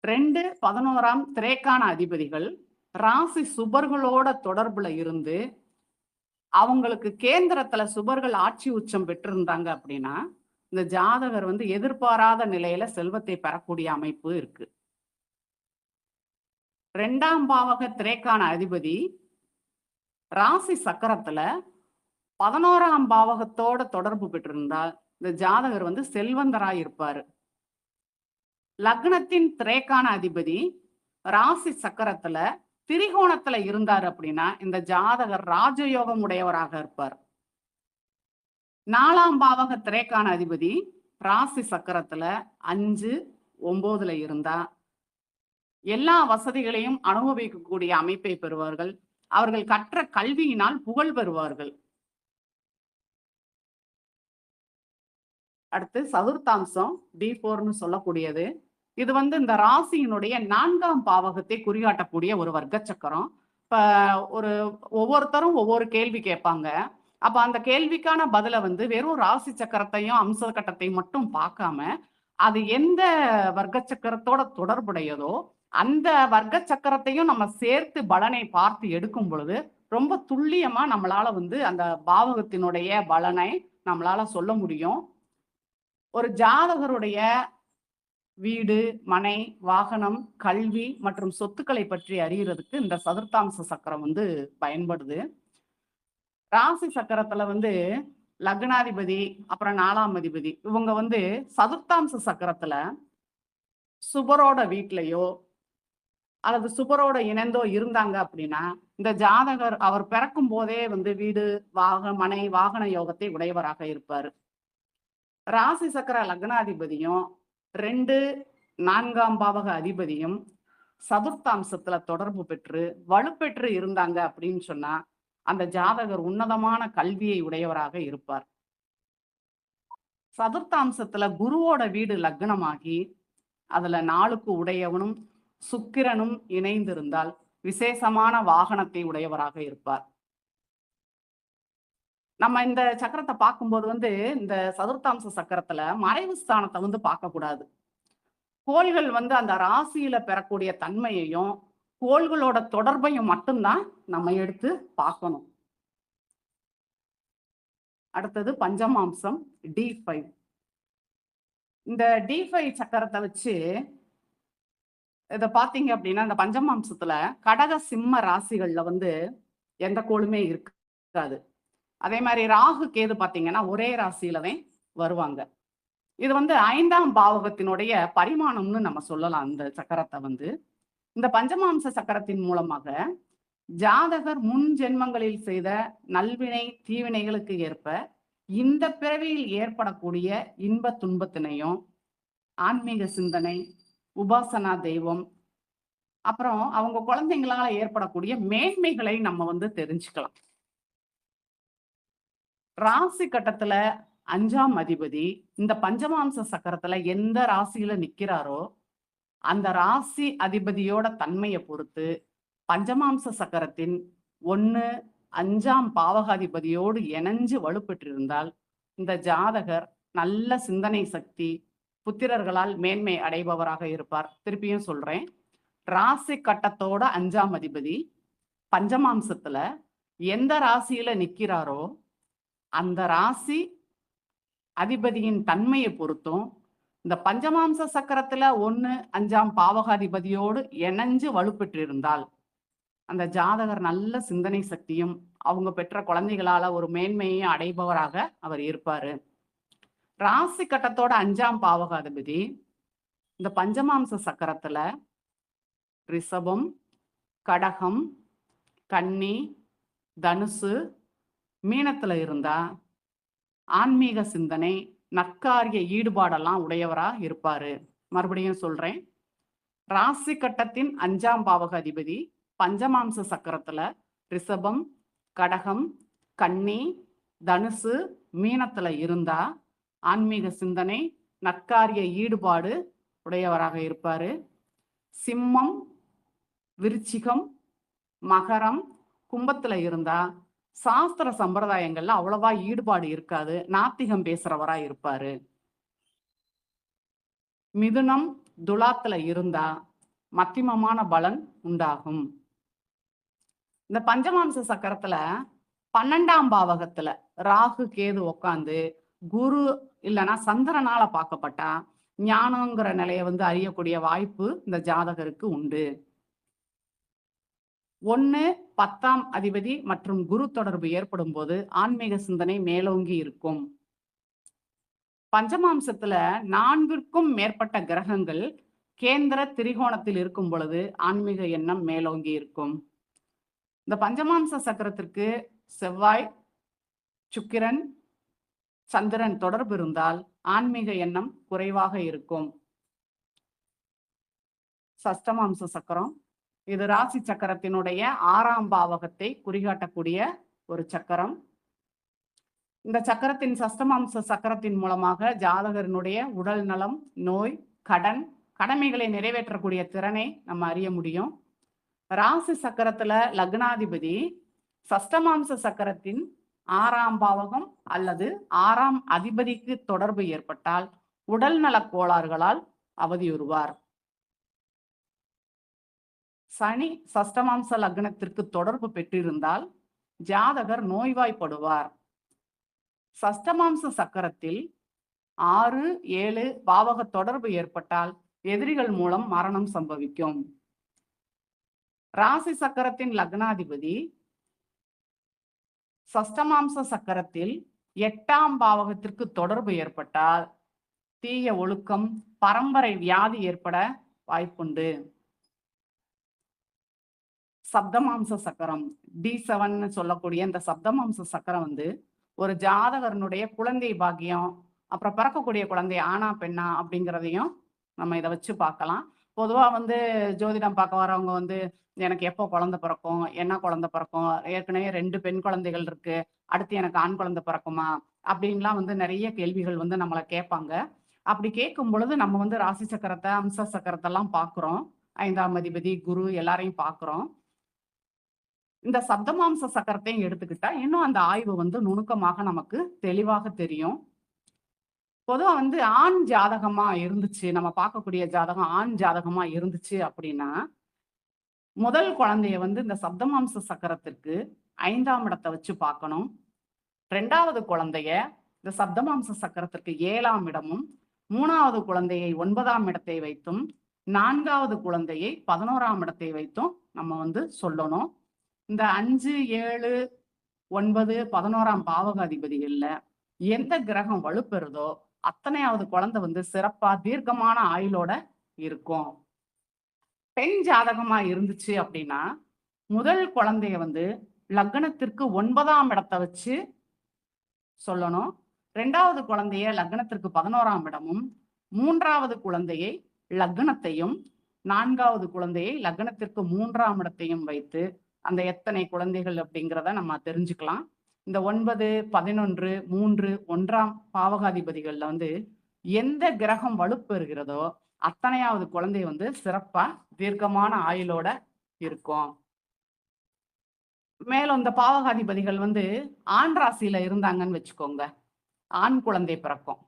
2, 11ஆம் திரேக்கான அதிபதிகள் ராசி சுபர்களோட தொடர்புல இருந்து அவங்களுக்கு கேந்திரத்துல சுபர்கள் ஆட்சி உச்சம் பெற்றிருந்தாங்க அப்படின்னா இந்த ஜாதகர் வந்து எதிர்பாராத நிலையில செல்வத்தை பெறக்கூடிய அமைப்பு இருக்கு. 2ஆம் பாவக திரேக்கான அதிபதி ராசி சக்கரத்துல 11ஆம் பாவகத்தோட தொடர்பு பெற்றிருந்தால் இந்த ஜாதகர் வந்து செல்வந்தராய் இருப்பாரு. லக்னத்தின் திரேக்கான அதிபதி ராசி சக்கரத்துல திரிகோணத்துல இருந்தார் அப்படின்னா இந்த ஜாதகர் ராஜயோகம் உடையவராக இருப்பார். 4ஆம் பாவக திரேக்கான அதிபதி ராசி சக்கரத்துல 5, 9ல இருந்தா எல்லா வசதிகளையும் அனுபவிக்கக்கூடிய அமைப்பை பெறுவார்கள். அவர்கள் கற்ற கல்வியினால் புகழ் பெறுவார்கள். அடுத்து சதுர்த்தாம்சம் D4ன்னு சொல்லக்கூடியது. இது வந்து இந்த ராசியினுடைய 4ஆம் பாவகத்தை குறிகாட்டக்கூடிய ஒரு வர்க்க சக்கரம். இப்ப ஒவ்வொருத்தரும் ஒவ்வொரு கேள்வி கேட்பாங்க. அப்ப அந்த கேள்விக்கான பதில வந்து வெறும் ராசி சக்கரத்தையும் அம்ச கட்டத்தையும் மட்டும் பார்க்காம அது எந்த வர்க்க சக்கரத்தோட தொடர்புடையதோ அந்த வர்க்க சக்கரத்தையும் நம்ம சேர்த்து பலனை பார்த்து எடுக்கும் பொழுது ரொம்ப துல்லியமா நம்மளால வந்து அந்த பாவகத்தினுடைய பலனை நம்மளால சொல்ல முடியும். ஒரு ஜாதகருடைய வீடு, மனை, வாகனம், கல்வி மற்றும் சொத்துக்களை பற்றி அறியறதுக்கு இந்த சதுர்த்தாம்ச சக்கரம் வந்து பயன்படுது. ராசி சக்கரத்துல வந்து லக்னாதிபதி அப்புறம் 4ஆம் அதிபதி இவங்க வந்து சதுர்த்தாம்ச சக்கரத்துல சுபரோட வீட்லயோ அல்லது சுபரோட இணைந்தோ இருந்தாங்க அப்படின்னா இந்த ஜாதகர் அவர் பிறக்கும் போதே வந்து வீடு, மனை, வாகன யோகத்தை உடையவராக இருப்பாரு. ராசி சக்கர லக்னாதிபதியும் 2, 4ஆம் பாவக அதிபதியும் சதுர்த்தாம்சத்துல தொடர்பு பெற்று வலுப்பெற்று இருந்தாங்க அப்படின்னு சொன்னா அந்த ஜாதகர் உன்னதமான கல்வியை உடையவராக இருப்பார். சதுர்த்தாம்சத்துல குருவோட வீடு லக்னமாகி அதுல 4க்கு உடையவனும் சுக்கிரனும் இணைந்திருந்தால் விசேஷமான வாகனத்தை உடையவராக இருப்பார். நம்ம இந்த சக்கரத்தை பார்க்கும்போது வந்து இந்த சதுர்த்தாம்ச சக்கரத்துல மறைவு ஸ்தானத்தை வந்து பார்க்க கூடாது. கோள்கள் வந்து அந்த ராசியில பெறக்கூடிய தன்மையையும் கோள்களோட தொடர்பையும் மட்டும்தான் நம்ம எடுத்து பார்க்கணும். அடுத்தது பஞ்சமாம்சம் D5. இந்த D5 சக்கரத்தை வச்சு இதை பார்த்தீங்க அப்படின்னா இந்த பஞ்சமாம்சத்துல கடக சிம்ம ராசிகள்ல வந்து எந்த கோளுமே இருக்காது. அதே மாதிரி ராகு கேது பார்த்தீங்கன்னா ஒரே ராசியிலதான் வருவாங்க. இது வந்து 5ஆம் பாவகத்தினுடைய பரிமாணம்னு நம்ம சொல்லலாம். இந்த சக்கரத்தை வந்து இந்த பஞ்சமாம்ச சக்கரத்தின் மூலமாக ஜாதகர் முன் ஜென்மங்களில் செய்த நல்வினை தீவினைகளுக்கு ஏற்ப இந்த பிறவியில் ஏற்படக்கூடிய இன்ப துன்பத்தினையும் ஆன்மீக சிந்தனை, உபாசனா தெய்வம், அப்புறம் அவங்க குழந்தைங்களால ஏற்படக்கூடிய மேன்மைகளை நம்ம வந்து தெரிஞ்சுக்கலாம். ராசி கட்டத்துல 5ஆம் அதிபதி இந்த பஞ்சமாம்ச சக்கரத்துல எந்த ராசியில நிக்கிறாரோ அந்த ராசி அதிபதியோட தன்மையை பொறுத்து பஞ்சமாம்ச சக்கரத்தின் 1, 5ஆம் பாவகாதிபதியோடு இணைஞ்சு வலுப்பெற்றிருந்தால் இந்த ஜாதகர் நல்ல சிந்தனை சக்தி, புத்திரர்களால் மேன்மை அடைபவராக இருப்பார். திருப்பியும் சொல்றேன், ராசி கட்டத்தோட 5ஆம் அதிபதி பஞ்சமாம்சத்துல எந்த ராசியில நிக்கிறாரோ அந்த ராசி அதிபதியின் தன்மையை பொறுத்தும் இந்த பஞ்சமாம்ச சக்கரத்துல 1, 5ஆம் பாவகாதிபதியோடு இணைஞ்சு வலுப்பெற்றிருந்தால் அந்த ஜாதகர் நல்ல சிந்தனை சக்தியும் அவங்க பெற்ற குழந்தைகளால ஒரு மேன்மையை அடைபவராக அவர் இருப்பாரு. ராசி கட்டத்தோட 5ஆம் பாவகாதிபதி இந்த பஞ்சமாம்ச சக்கரத்துல ரிஷபம், கடகம், கன்னி, தனுசு, மீனத்துல இருந்தா ஆன்மீக சிந்தனை, நற்காரிய ஈடுபாடெல்லாம் உடையவரா இருப்பாரு. மறுபடியும் சொல்றேன், ராசி கட்டத்தின் 5ஆம் பாவக அதிபதி பஞ்சமாம்ச சக்கரத்துல ரிஷபம், கடகம், கன்னி, தனுசு, மீனத்துல இருந்தா ஆன்மீக சிந்தனை, நற்காரிய ஈடுபாடு உடையவராக இருப்பாரு. சிம்மம், விருச்சிகம், மகரம், கும்பத்துல இருந்தா சாஸ்திர சம்பிரதாயங்கள்ல அவ்வளவா ஈடுபாடு இருக்காது, நாத்திகம் பேசுறவரா இருப்பாரு. மிதுனம், துலாத்துல இருந்தா மத்தியமமான பலன் உண்டாகும். இந்த பஞ்சமாம்ச சக்கரத்துல 12ஆம் பாவகத்துல ராகு கேது உட்காந்து குரு இல்லைன்னா சந்திரனால பார்க்கப்பட்டா ஞானங்கிற நிலையை வந்து அறியக்கூடிய வாய்ப்பு இந்த ஜாதகருக்கு உண்டு. 1, 10ஆம் அதிபதி மற்றும் குரு தொடர்பு ஏற்படும் போது ஆன்மீக சிந்தனை மேலோங்கி இருக்கும். பஞ்சமாம்சத்துல 4ற்கும் மேற்பட்ட கிரகங்கள் கேந்திர திரிகோணத்தில் இருக்கும் பொழுது ஆன்மீக எண்ணம் மேலோங்கி இருக்கும். இந்த பஞ்சமாம்ச சக்கரத்திற்கு செவ்வாய், சுக்கிரன், சந்திரன் தொடர்பு இருந்தால் ஆன்மீக எண்ணம் குறைவாக இருக்கும். சஷ்டமாம்ச சக்கரம் இது ராசி சக்கரத்தினுடைய 6ஆம் பாவகத்தை குறிகாட்டக்கூடிய ஒரு சக்கரம். இந்த சக்கரத்தின் சஷ்டமாம்ச சக்கரத்தின் மூலமாக ஜாதகரினுடைய உடல் நலம், நோய், கடன், கடமைகளை நிறைவேற்றக்கூடிய திறனை நம்ம அறிய முடியும். ராசி சக்கரத்துல லக்னாதிபதி சஷ்டமாம்ச சக்கரத்தின் 6ஆம் பாவகம் அல்லது 6ஆம் அதிபதிக்கு தொடர்பு ஏற்பட்டால் உடல் நல கோளாறுகளால் அவதியுறுவார். சனி சஷ்டமாம்ச லக்னத்திற்கு தொடர்பு பெற்றிருந்தால் ஜாதகர் நோய்வாய்ப்படுவார். சஷ்டமாம்ச சக்கரத்தில் 6, 7 பாவக தொடர்பு ஏற்பட்டால் எதிரிகள் மூலம் மரணம் சம்பவிக்கும். ராசி சக்கரத்தின் லக்னாதிபதி சஷ்டமாம்ச சக்கரத்தில் 8ஆம் பாவகத்திற்கு தொடர்பு ஏற்பட்டால் தீய ஒழுக்கம், பரம்பரை வியாதி ஏற்பட வாய்ப்புண்டு. சப்தமாம்ச சக்கரம் D7 சொல்லக்கூடிய இந்த சப்தமாம்ச சக்கரம் வந்து ஒரு ஜாதகரனுடைய குழந்தை பாக்கியம், அப்புறம் பிறக்கக்கூடிய குழந்தை ஆணா பெண்ணா அப்படிங்கிறதையும் நம்ம இதை வச்சு பார்க்கலாம். பொதுவா வந்து ஜோதிடம் பார்க்க வரவங்க வந்து எனக்கு எப்போ குழந்தை பிறக்கும், என்ன குழந்தை பிறக்கும், ஏற்கனவே 2 பெண் குழந்தைகள் இருக்கு, அடுத்து எனக்கு ஆண் குழந்தை பிறக்குமா அப்படின்லாம் வந்து நிறைய கேள்விகள் வந்து நம்மளை கேட்பாங்க. அப்படி கேட்கும் பொழுது நம்ம வந்து ராசி சக்கரத்தை, அம்ச சக்கரத்தை எல்லாம் பார்க்குறோம், 5ஆம் அதிபதி குரு எல்லாரையும் பார்க்குறோம். இந்த சப்தமாம்ச சக்கரத்தையும் எடுத்துக்கிட்டா இன்னும் அந்த ஆய்வு வந்து நுணுக்கமாக நமக்கு தெளிவாக தெரியும். பொதுவா வந்து ஆண் ஜாதகமா இருந்துச்சு, நம்ம பார்க்கக்கூடிய ஜாதகம் ஆண் ஜாதகமா இருந்துச்சு அப்படின்னா முதல் குழந்தைய வந்து இந்த சப்தமாம்ச சக்கரத்திற்கு 5ஆம் இடத்தை வச்சு பார்க்கணும். 2வது குழந்தைய இந்த சப்தமாம்ச சக்கரத்திற்கு 7ஆம் இடமும், 3வது குழந்தையை 9ஆம் இடத்தை வைத்தும், 4வது குழந்தையை 11ஆம் இடத்தை வைத்தும் நம்ம வந்து சொல்லணும். இந்த 5, 7, 9, 11ஆம் பாவக அதிபதிகள்ல எந்த கிரகம் வலுப்பெறுதோ அத்தனையாவது குழந்தை வந்து சிறப்பா தீர்க்கமான ஆயுளோட இருக்கும். பெண் ஜாதகமா இருந்துச்சு அப்படின்னா முதல் குழந்தைய லக்னத்திற்கு 9ஆம் இடத்தை வச்சு சொல்லணும். 2வது குழந்தைய லக்னத்திற்கு 11ஆம் இடமும், 3வது குழந்தையை லக்னத்தையும், 4வது குழந்தையை லக்னத்திற்கு 3ஆம் இடத்தையும் வைத்து அந்த எத்தனை குழந்தைகள் அப்படிங்கிறத நம்ம தெரிஞ்சுக்கலாம். இந்த 9, 11, 3, 1ஆம் பாவகாதிபதிகள்ல எந்த கிரகம் வலுப்பெறுகிறதோ அத்தனையாவது குழந்தை சிறப்பா தீர்க்கமான ஆயுளோட இருக்கும். மேலும் இந்த பாவகாதிபதிகள் ஆண் ராசியில இருந்தாங்கன்னு வச்சுக்கோங்க, ஆண் குழந்தை பிறக்கும்.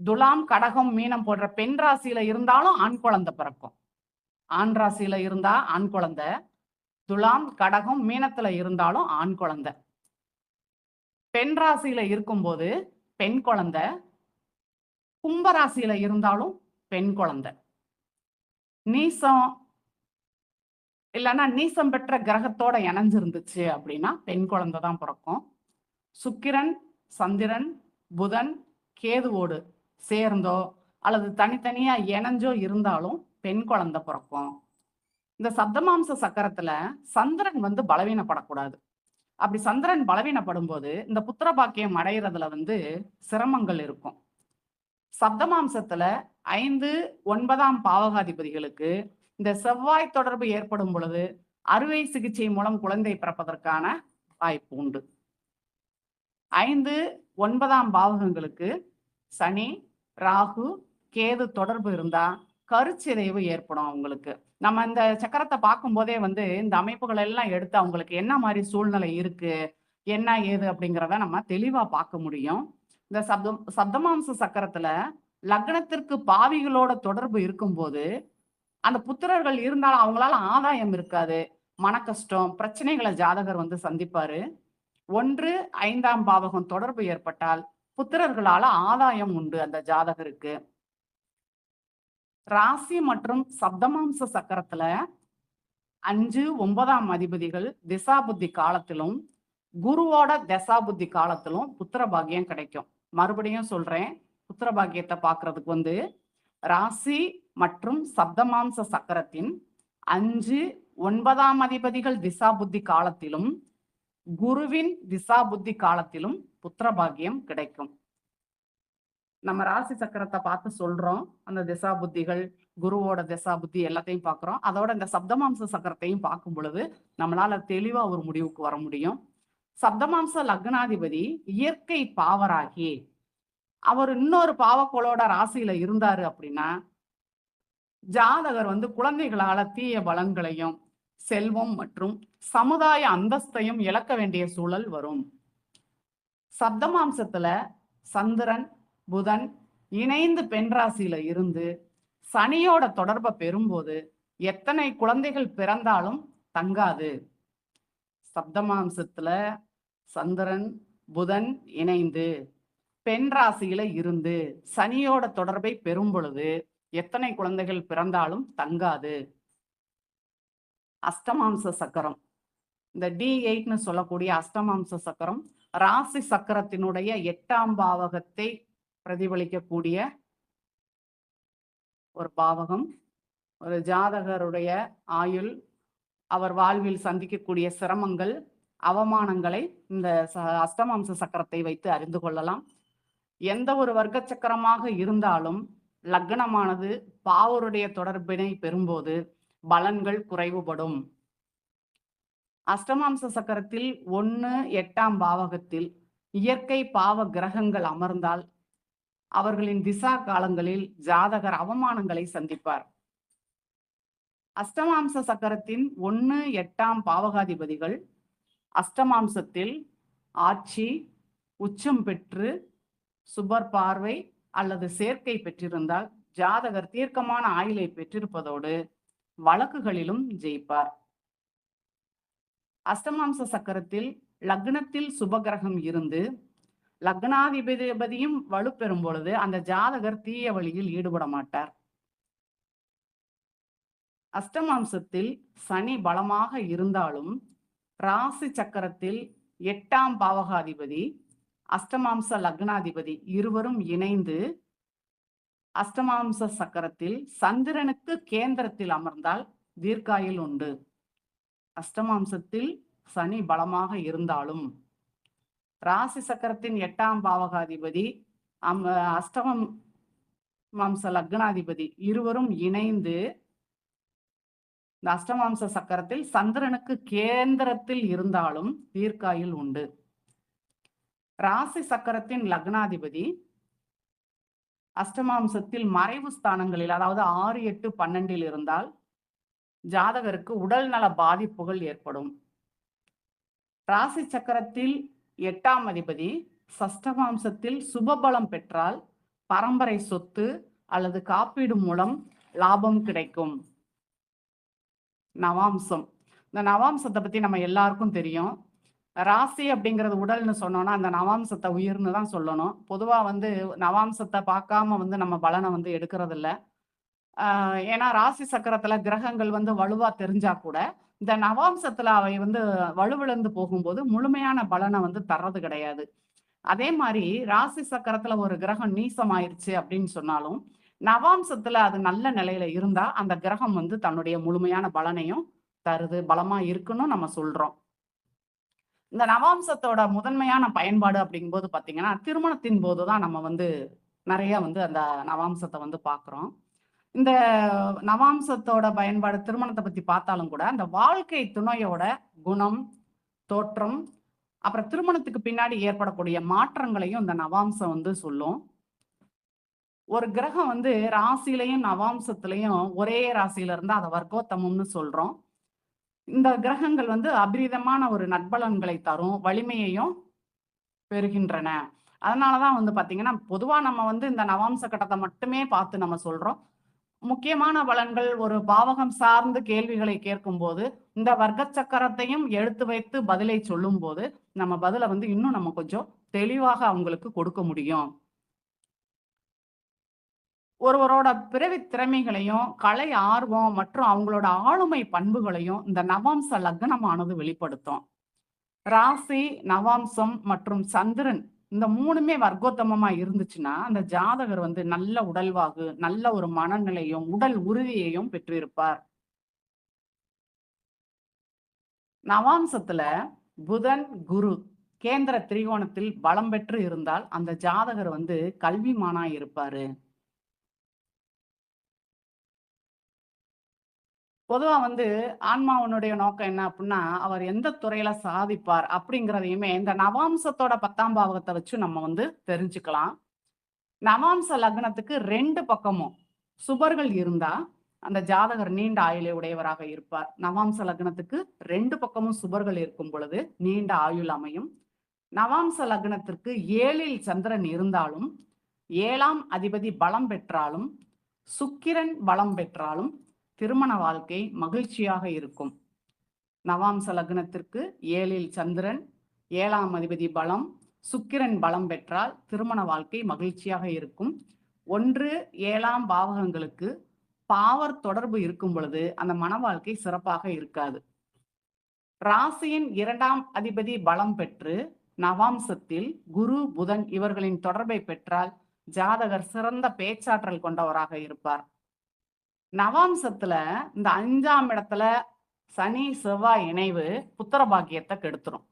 துலாம், கடகம், மீனம் போன்ற பெண் ராசியில இருந்தாலும் ஆண் குழந்தை பிறக்கும். ஆண் ராசியில இருந்தா ஆண் குழந்தை, துலாம், கடகம், மீனத்துல இருந்தாலும் ஆண் குழந்தை. பெண் ராசியில இருக்கும்போது பெண் குழந்தை, கும்பராசியில இருந்தாலும் பெண் குழந்தை. நீசம் இல்லைன்னா நீசம் பெற்ற கிரகத்தோட இணைஞ்சிருந்துச்சு அப்படின்னா பெண் குழந்தை தான் பிறக்கும். சுக்கிரன், சந்திரன், புதன், கேதுவோடு சேர்ந்தோ அல்லது தனித்தனியா இணைஞ்சோ இருந்தாலும் பெண் குழந்தை பிறக்கும். இந்த சப்தமாம்ச சக்கரத்துல சந்திரன் பலவீனப்படக்கூடாது. அப்படி சந்திரன் பலவீனப்படும் போது இந்த புத்திர பாக்கியம் அடைகிறதுல சிரமங்கள் இருக்கும். சப்தமாம்சத்துல 5, 9ஆம் பாவகாதிபதிகளுக்கு இந்த செவ்வாய் தொடர்பு ஏற்படும் பொழுது அறுவை சிகிச்சை மூலம் குழந்தை பிறப்பதற்கான வாய்ப்பு உண்டு. 5, 9ஆம் பாவகங்களுக்கு சனி, ராகு, கேது தொடர்பு இருந்தா கருச்சிதைவு ஏற்படும் அவங்களுக்கு. நம்ம இந்த சக்கரத்தை பார்க்கும் போதே இந்த அமைப்புகள் எல்லாம் எடுத்து அவங்களுக்கு என்ன மாதிரி சூழ்நிலை இருக்கு, என்ன ஏது அப்படிங்கிறத நம்ம தெளிவா பார்க்க முடியும். இந்த சப்தமாம்ச சக்கரத்துல லக்னத்திற்கு பாவிகளோட தொடர்பு இருக்கும்போது அந்த புத்திரர்கள் இருந்தாலும் அவங்களால ஆதாயம் இருக்காது, மன கஷ்டம், பிரச்சனைகளை ஜாதகர் சந்திப்பாரு. 1, 5ஆம் பாவகம் தொடர்பு ஏற்பட்டால் புத்திரர்களால ஆதாயம் உண்டு அந்த ஜாதகருக்கு. ராசி மற்றும் சப்தமாம்ச சக்கரத்துல 5, 9ஆம் அதிபதிகள் திசா புத்தி காலத்திலும் குருவோட தசா புத்தி காலத்திலும் புத்திர பாக்கியம் கிடைக்கும். மறுபடியும் சொல்றேன், புத்திர பாக்கியத்தை பார்க்கறதுக்கு ராசி மற்றும் சப்தமாம்ச சக்கரத்தின் 5, 9ஆம் அதிபதிகள் திசா புத்தி காலத்திலும் குருவின் திசா புத்தி காலத்திலும் புத்திர பாக்கியம் கிடைக்கும். நம்ம ராசி சக்கரத்தை பார்த்து சொல்றோம், அந்த திசா புத்திகள், குருவோட திசா புத்தி எல்லாத்தையும் பார்க்கிறோம். அதோட இந்த சப்தமாம்ச சக்கரத்தையும் பார்க்கும் பொழுது நம்மளால தெளிவா ஒரு முடிவுக்கு வர முடியும். சப்தமாம்ச லக்னாதிபதி இயற்கை பாவராகி அவர் இன்னொரு பாவக்கோளோட ராசியில இருந்தாரு அப்படின்னா ஜாதகர் குழந்தைகளால தீய பலன்களையும் செல்வம் மற்றும் சமுதாய அந்தஸ்தையும் இழக்க வேண்டிய சூழல் வரும். சப்தமாம்சத்துல சந்திரன், புதன் இணைந்து பெண் ராசியில இருந்து சனியோட தொடர்பை பெறும்போது எத்தனை குழந்தைகள் பிறந்தாலும் தங்காது. சப்தமாம்சத்துல சந்திரன், புதன் இணைந்து பெண் ராசியில இருந்து சனியோட தொடர்பை பெறும் பொழுது எத்தனை குழந்தைகள் பிறந்தாலும் தங்காது. அஷ்டமாம்ச சக்கரம், இந்த D8ன்னு சொல்லக்கூடிய அஷ்டமாம்ச சக்கரம் ராசி சக்கரத்தினுடைய 8ஆம் பாவகத்தை பிரதிபலிக்கக்கூடிய ஒரு பாவகம். ஒரு ஜாதகருடைய ஆயுள், அவர் வாழ்வில் சந்திக்கக்கூடிய சிரமங்கள், அவமானங்களை இந்த அஷ்டமாம்ச சக்கரத்தை வைத்து அறிந்து கொள்ளலாம். எந்த ஒரு வர்க்க சக்கரமாக இருந்தாலும் லக்னமானது பாவருடைய தொடர்பினை பெறும்போது பலன்கள் குறைவுபடும். அஷ்டமாம்ச சக்கரத்தில் 1, 8ஆம் பாவகத்தில் இயற்கை பாவ கிரகங்கள் அமர்ந்தால் அவர்களின் திசா காலங்களில் ஜாதகர் அவமானங்களை சந்திப்பார். அஷ்டமாம்ச சக்கரத்தின் 1, 8ஆம் பாவகாதிபதிகள் அஷ்டமாம்சத்தில் ஆட்சி, உச்சம் பெற்று சுபர் பார்வை அல்லது சேர்க்கை பெற்றிருந்தால் ஜாதகர் தீர்க்கமான ஆயுளை பெற்றிருப்பதோடு வழக்குகளிலும் ஜெயிப்பார். அஷ்டமாம்ச சக்கரத்தில் லக்னத்தில் சுபகிரகம் இருந்து லக்னாதிபதியும் வலுப்பெறும் பொழுது அந்த ஜாதகர் தீய வழியில் ஈடுபட மாட்டார். அஷ்டமாம்சத்தில் சனி பலமாக இருந்தாலும் ராசி சக்கரத்தில் 8ஆம் பாவகாதிபதி அஷ்டமாம்ச லக்னாதிபதி இருவரும் இணைந்து அஷ்டமாம்ச சக்கரத்தில் சந்திரனுக்கு கேந்திரத்தில் அமர்ந்தால் தீர்க்காயுள் உண்டு. அஷ்டமாம்சத்தில் சனி பலமாக இருந்தாலும், ராசி சக்கரத்தின் 8ஆம் பாவகாதிபதி அஷ்டமம் மாம்ச லக்னாதிபதி இருவரும் இணைந்து இந்த அஷ்டமாம்ச சக்கரத்தில் சந்திரனுக்கு கேந்திரத்தில் இருந்தாலும் தீர்க்காயுள் உண்டு. ராசி சக்கரத்தின் லக்னாதிபதி அஷ்டமாம்சத்தில் மறைவு ஸ்தானங்களில், அதாவது 6, 8, 12 இருந்தால் ஜாதகருக்கு உடல் நல பாதிப்புகள் ஏற்படும். ராசி சக்கரத்தில் 8ஆம் அதிபதி சஷ்டமாம்சத்தில் சுபபலம் பெற்றால் பரம்பரை சொத்து அல்லது காப்பீடு மூலம் லாபம் கிடைக்கும். நவாம்சம், இந்த நவாம்சத்தை பத்தி நம்ம எல்லாருக்கும் தெரியும். ராசி அப்படிங்கிறது உடல்னு சொன்னோம்னா அந்த நவாம்சத்தை உயிர்னு தான் சொல்லணும். பொதுவா நவாம்சத்தை பார்க்காம நம்ம பலனை எடுக்கிறது இல்ல. ஏன்னா ராசி சக்கரத்துல கிரகங்கள் வலுவா தெரிஞ்சா கூட இந்த நவாம்சத்துல அவை வலுவிழந்து போகும்போது முழுமையான பலனை தர்றது கிடையாது. அதே மாதிரி ராசி சக்கரத்துல ஒரு கிரகம் நீசமாயிருச்சு அப்படின்னு சொன்னாலும் நவாம்சத்துல அது நல்ல நிலையில இருந்தா அந்த கிரகம் தன்னுடைய முழுமையான பலனையும் தருது, பலமா இருக்குன்னு நம்ம சொல்றோம். இந்த நவாம்சத்தோட முதன்மையான பயன்பாடு அப்படிங்கும்போது பாத்தீங்கன்னா திருமணத்தின் போதுதான் நம்ம நிறைய அந்த நவாம்சத்தை பாக்குறோம். இந்த நவாம்சத்தோட பயன்பாடு திருமணத்தை பத்தி பார்த்தாலும் கூட அந்த வாழ்க்கை துணையோட குணம், தோற்றம், அப்புறம் திருமணத்துக்கு பின்னாடி ஏற்படக்கூடிய மாற்றங்களையும் இந்த நவாம்சம் சொல்லும். ஒரு கிரகம் ராசியிலையும் நவாம்சத்திலையும் ஒரே ராசியில இருந்தா அதை வர்க்கோத்தமம்னு சொல்றோம். இந்த கிரகங்கள் அபரிதமான ஒரு நட்பலன்களை தரும், வலிமையையும் பெறுகின்றன. அதனாலதான் பாத்தீங்கன்னா பொதுவா நம்ம இந்த நவாம்ச கட்டத்தை மட்டுமே பார்த்து நம்ம சொல்றோம். முக்கியமான பலன்கள் ஒரு பாவகம் சார்ந்து கேள்விகளை கேட்கும் போது இந்த வர்க்க சக்கரத்தையும் எடுத்து வைத்து பதிலை சொல்லும் போது நம்ம பதில இன்னும் நம்ம கொஞ்சம் தெளிவாக அவங்களுக்கு கொடுக்க முடியும். ஒருவரோட பிறவி திறமைகளையும் கலை ஆர்வம் மற்றும் அவங்களோட ஆளுமை பண்புகளையும் இந்த நவாம்ச லக்னமானது வெளிப்படுத்தும். ராசி, நவாம்சம் மற்றும் சந்திரன் இந்த 3மே வர்க்கோத்தமமா இருந்துச்சுன்னா அந்த ஜாதகர் நல்ல உடல்வாகு, நல்ல ஒரு மனநிலையும் உடல் உறுதியையும் பெற்றிருப்பார். நவாம்சத்துல புதன், குரு கேந்திர திரிகோணத்தில் பலம் பெற்று இருந்தால் அந்த ஜாதகர் கல்விமானா இருப்பாரு. பொதுவா ஆன்மாவனுடைய நோக்கம் என்ன அப்படின்னா அவர் எந்த துறையில சாதிப்பார் அப்படிங்கிறதையுமே இந்த நவாம்சத்தோட 10ஆம் பாவகத்தை வச்சு நம்ம தெரிஞ்சுக்கலாம். நவாம்ச லக்னத்துக்கு 2 பக்கமும் சுபர்கள் இருந்தா அந்த ஜாதகர் நீண்ட ஆயுளை உடையவராக இருப்பார். நவாம்ச லக்னத்துக்கு 2 பக்கமும் சுபர்கள் இருக்கும் பொழுது நீண்ட ஆயுள் அமையும். நவாம்ச லக்னத்திற்கு 7ல் சந்திரன் இருந்தாலும் 7ஆம் அதிபதி பலம் பெற்றாலும் சுக்கிரன் பலம் பெற்றாலும் திருமண வாழ்க்கை மகிழ்ச்சியாக இருக்கும். நவாம்ச லக்னத்திற்கு 7ல் சந்திரன், 7ஆம் அதிபதி பலம், சுக்கிரன் பலம் பெற்றால் திருமண வாழ்க்கை மகிழ்ச்சியாக இருக்கும். 1, 7ஆம் பாவகங்களுக்கு பாவர் தொடர்பு இருக்கும் பொழுது அந்த மன வாழ்க்கை சிறப்பாக இருக்காது. ராசியின் 2ஆம் அதிபதி பலம் பெற்று நவாம்சத்தில் குரு, புதன் இவர்களின் தொடர்பை பெற்றால் ஜாதகர் சிறந்த பேச்சாற்றல் கொண்டவராக இருப்பார். நவாம்சத்துல இந்த 5ஆம் இடத்துல சனி, செவ்வாய் இணைவு புத்திர பாக்கியத்தை கெடுத்துரும்.